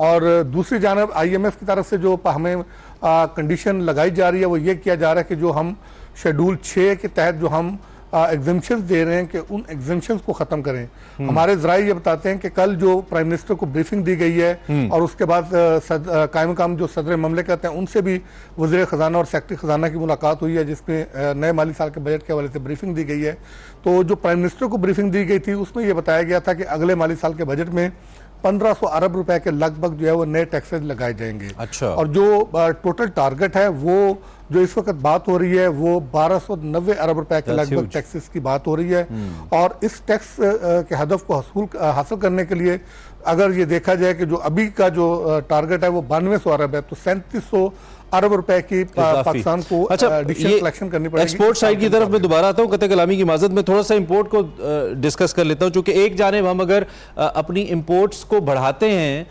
और दूसरी जानब IMF की तरफ से जो हमें कंडीशन लगाई जा रही है वो ये किया जा रहा है कि जो हम शेड्यूल 6 के तहत जो हम एग्जम्पशंस दे रहे हैं कि उन एग्जम्पशंस को ख़त्म करें। हमारे ज़राए ये बताते हैं कि कल जो प्राइम मिनिस्टर को ब्रीफिंग दी गई है और उसके बाद कायम काम जो सदर ममलिकत हैं उनसे भी वज़ीर ख़जाना और सेक्रेटरी ख़जाना की मुलाकात हुई है, जिसमें नए माली साल के बजट के हवाले से ब्रीफिंग दी गई है। तो जो प्राइम मिनिस्टर को ब्रीफिंग दी गई थी उसमें यह बताया गया था कि अगले माली साल के बजट में 1500 अरब रुपए के लगभग जो है वो नए टैक्सेस लगाए जाएंगे। अच्छा। और जो टोटल टारगेट है वो जो इस वक्त बात हो रही है वो 1290 अरब रुपए के लगभग टैक्सेस की बात हो रही है। और इस टैक्स के हदफ को हासिल करने के लिए अगर ये देखा जाए कि जो अभी का जो टारगेट है वो 9200 अरब है, तो 3700 अरब रुपए की पाकिस्तान को एडिशनल कलेक्शन करनी पड़ेगी। एक्सपोर्ट साइड की तरफ मैं दोबारा आता हूँ, कतई कलामी की माजत में थोड़ा सा इंपोर्ट को डिस्कस कर लेता हूँ, चूंकि एक जानिब हम अगर अपनी इंपोर्ट्स को बढ़ाते हैं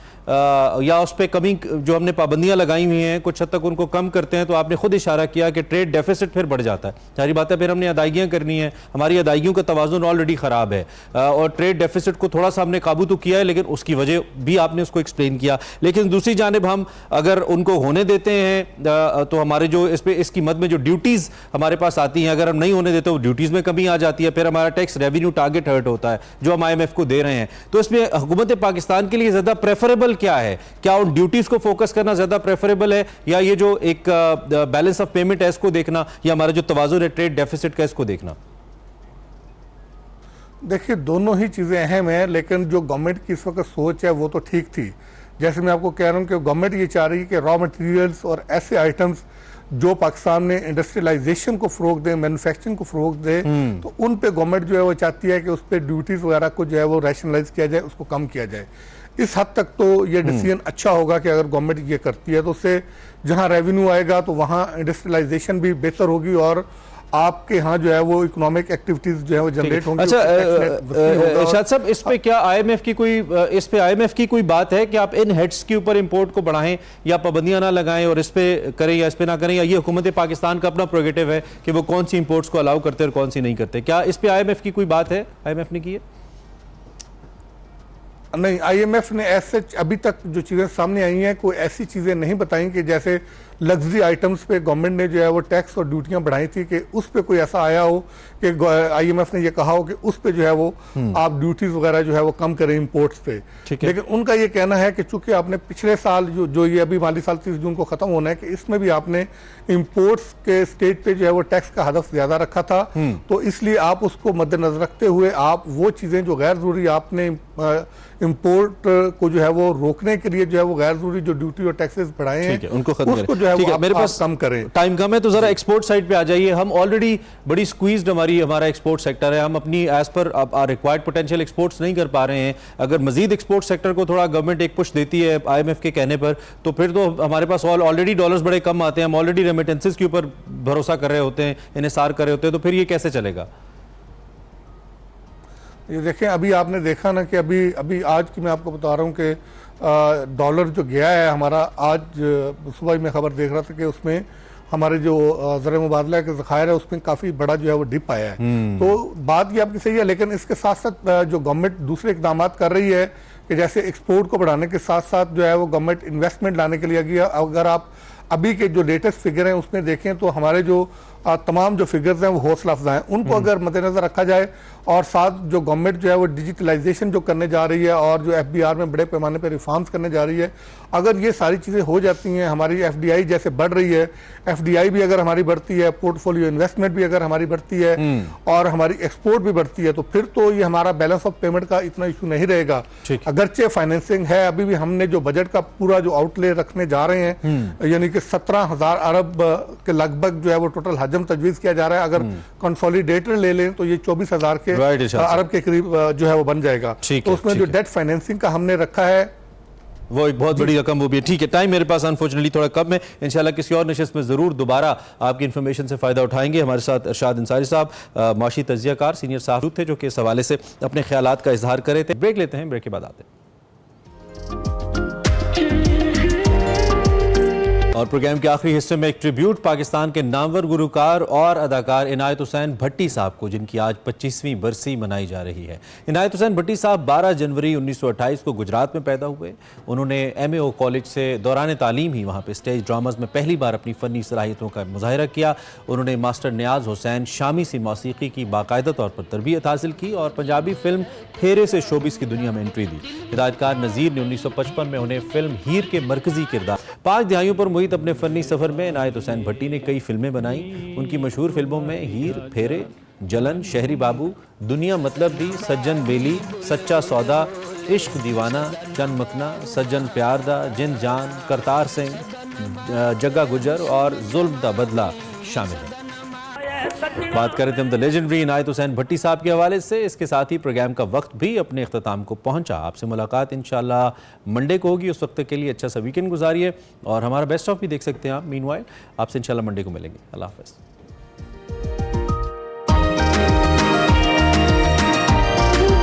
या उस पर कमी जो हमने पाबंदियां लगाई हुई हैं कुछ हद तक उनको कम करते हैं, तो आपने खुद इशारा किया कि ट्रेड डेफिसिट फिर बढ़ जाता है। सारी बात है, फिर हमने अदायगियां करनी है, हमारी अदायगियों का तवाज़ुन ऑलरेडी ख़राब है और ट्रेड डेफिसिट को थोड़ा सा हमने काबू तो किया है, लेकिन उसकी वजह भी आपने उसको एक्सप्लेन किया। लेकिन दूसरी जानिब हम अगर उनको होने देते हैं तो हमारे जो इस पर इसकी मद में जो ड्यूटीज़ हमारे पास आती हैं, अगर हम नहीं होने देते तो ड्यूटीज़ में कमी आ जाती है, फिर हमारा टैक्स रेवेन्यू टारगेट हर्ट होता है जो हम IMF को दे रहे हैं। तो इसमें हुकूमत पाकिस्तान के लिए ज़्यादा प्रेफरेबल क्या है? क्या उन ड्यूटीज को फोकस करना ज्यादा प्रेफरेबल है या ये जो एक बैलेंस ऑफ पेमेंट है इसको देखना, या हमारा जो तवाज़ुन है ट्रेड डेफिसिट का इसको देखना? देखिए, दोनों ही चीज़ें अहम हैं, लेकिन जो गवर्नमेंट की इस वक्त सोच है वो तो ठीक थी। जैसे मैं आपको कह रहा हूँ कि गवर्नमेंट ये चाह रही है कि रॉ मटेरियल्स और ऐसे आइटम्स जो पाकिस्तान में इंडस्ट्रियलाइजेशन को फ़रोग दे, मैन्युफैक्चरिंग को फ़रोग दे, तो उन पे गवर्नमेंट जो है वो चाहती है कि उस पर ड्यूटीज़ वगैरह को जो है वो रैशनलाइज किया जाए, उसको कम किया जाए। इस हद तक तो ये डिसीजन अच्छा होगा कि अगर गवर्नमेंट ये करती है तो उससे जहाँ रेवेन्यू आएगा तो वहाँ इंडस्ट्रियलाइजेशन भी बेहतर होगी और आपके यहाँ जो है वो इकोनॉमिक एक्टिविटीज जो है वो जनरेट होंगी। अच्छा इरशाद साहब, इस पे क्या आईएमएफ की कोई बात है कि आप इन हेड्स के ऊपर इंपोर्ट को बढ़ाएं या पाबंदियां ना लगाएं और इस पे करें या इस पे ना करें, या ये हुकूमत पाकिस्तान का अपना प्रोगेटिव है कि वो कौन सी इंपोर्ट्स को अलाउ करते हैं और कौन सी नहीं करते? क्या इस पे आईएमएफ की कोई बात है, आईएमएफ ने की है? नहीं, आईएमएफ ने ऐसे अभी तक जो चीज़ें सामने आई हैं कोई ऐसी चीज़ें नहीं बताई कि जैसे लग्जरी आइटम्स पे गवर्नमेंट ने जो है वो टैक्स और ड्यूटियां बढ़ाई थी कि उस पे कोई ऐसा आया हो कि आईएमएफ ने ये कहा हो कि उस पे जो है वो आप ड्यूटीज वगैरह जो है वो कम करें इंपोर्ट्स पे। लेकिन उनका ये कहना है कि चूंकि आपने पिछले साल जो ये अभी माली साल 30 जून को खत्म होना है कि इसमें भी आपने इंपोर्ट्स के स्टेज पे जो है वो टैक्स का हदफ ज्यादा रखा था, तो इसलिए आप उसको मद्देनजर रखते हुए आप वो चीजें जो गैर जरूरी आपने इंपोर्ट को जो है वो रोकने के लिए जो है वो गैर जरूरी जो ड्यूटी और टैक्सेस बढ़ाए हैं उनको उसको जो है वो मेरे पास कम करें। टाइम कम है तो जरा एक्सपोर्ट साइड पे आ जाइए। हम ऑलरेडी बड़ी स्क्वीज्ड हमारा एक्सपोर्ट सेक्टर है, हम अपनी as per required potential exports नहीं कर पा रहे हैं। अगर मजीद एक्सपोर्ट सेक्टर को थोड़ा गवर्नमेंट एक पुश देती है आईएमएफ के कहने पर, तो फिर तो हमारे पास ऑलरेडी डॉलर्स बड़े कम आते हैं, हम ऑलरेडी रेमिटेंसेस के ऊपर भरोसा कर रहे होते हैं, इन्हिसार कर रहे होते हैं, तो फिर ये कैसे चलेगा? ये देखें, अभी आपने देखा ना कि अभी आज की मैं आपको बता रहा हूँ कि डॉलर जो गया है हमारा, आज सुबह मैं खबर देख रहा था कि उसमें हमारे जो ज़र मुबादला के ज़खायर है उसमें काफ़ी बड़ा जो है वो डिप आया है। तो बात ये आपकी सही है, लेकिन इसके साथ साथ जो गवर्नमेंट दूसरे इकदाम कर रही है कि जैसे एक्सपोर्ट को बढ़ाने के साथ साथ जो है वो गवर्नमेंट इन्वेस्टमेंट लाने के लिए गया। अगर आप अभी के जो लेटेस्ट फिगर हैं उसमें देखें तो हमारे जो तमाम जो फिगर्स हैं वो हौसला अफजा हैं, उनको अगर मद्देनजर रखा जाए और साथ जो गवर्नमेंट जो है वो डिजिटलाइजेशन जो करने जा रही है और जो एफबीआर में बड़े पैमाने पर रिफॉर्म्स करने जा रही है, अगर ये सारी चीज़ें हो जाती हैं, हमारी एफडीआई जैसे बढ़ रही है, एफडीआई भी अगर हमारी बढ़ती है, पोर्टफोलियो इन्वेस्टमेंट भी अगर हमारी बढ़ती है और हमारी एक्सपोर्ट भी बढ़ती है, तो फिर तो ये हमारा बैलेंस ऑफ पेमेंट का इतना इशू नहीं रहेगा। अगरचे फाइनेंसिंग है, अभी भी हमने जो बजट का पूरा जो आउटले रखने जा रहे हैं यानी कि 17,000 अरब के लगभग जो है वो टोटल हजम तजवीज़ किया जा रहा है। अगर कंसोलिडेटर ले लें तो ये 24,000 के अरब के करीब जो है वो बन जाएगा। तो उसमें जो डेट फाइनेंसिंग का हमने रखा है वो एक बहुत बड़ी रकम वो भी है। ठीक है, टाइम मेरे पास अनफॉर्चुनेटली थोड़ा कम है, इंशाल्लाह किसी और नशिस्त में ज़रूर दोबारा आपकी इन्फॉर्मेशन से फ़ायदा उठाएंगे। हमारे साथ इरशाद अंसारी साहब माशी तज्ज़ियाकार सीनियर साहब थे जो कि इस हवाले से अपने ख्यालात का इजहार कर रहे थे। ब्रेक लेते हैं, ब्रेक के बाद आते हैं और प्रोग्राम के आखिरी हिस्से में एक ट्रिब्यूट पाकिस्तान के नामवर गुलकार और अदाकार इनायत हुसैन भट्टी साहब को, जिनकी आज 25वीं बरसी मनाई जा रही है। इनायत हुसैन भट्टी साहब 12 जनवरी 1928 को गुजरात में पैदा हुए। उन्होंने MAO कॉलेज से दौरान तालीम ही वहाँ पे स्टेज ड्रामाज में पहली बार अपनी फ़नी सलाहियतों का मुजाहिरा किया। उन्होंने मास्टर नियाज हुसैन शामी सी मौसीकी की बाकायदा तौर पर तरबियत हासिल की और पंजाबी फिल्म फेरे से शोबिस की दुनिया में एंट्री दी। हिदायतकार नज़ीर ने 1955 में उन्हें फिल्म हीर के मरकजी किरदार। 5 दिहाइयों पर मुहित अपने फनी सफर में इनायत हुसैन भट्टी ने कई फिल्में बनाई। उनकी मशहूर फिल्मों में हीर, फेरे, जलन, शहरी बाबू, दुनिया मतलब दी, सज्जन बेली, सच्चा सौदा, इश्क दीवाना, चंद मकना, सज्जन प्यार दा, जिंद जान, करतार सिंह, जग्गा गुजर और जुल्म दा बदला शामिल है। बात कर रहे थे हम द लेजेंडरी इनायत हुसैन भट्टी साहब के हवाले से। इसके साथ ही प्रोग्राम का वक्त भी अपने इख्तिताम को पहुंचा। आपसे मुलाकात इंशाल्लाह मंडे को होगी। उस वक्त के लिए अच्छा सा वीकेंड गुजारिए और हमारा बेस्ट ऑफ भी देख सकते हैं आप। मीनवाइल आपसे इंशाल्लाह मंडे को मिलेंगे। अल्लाह हाफ़िज़।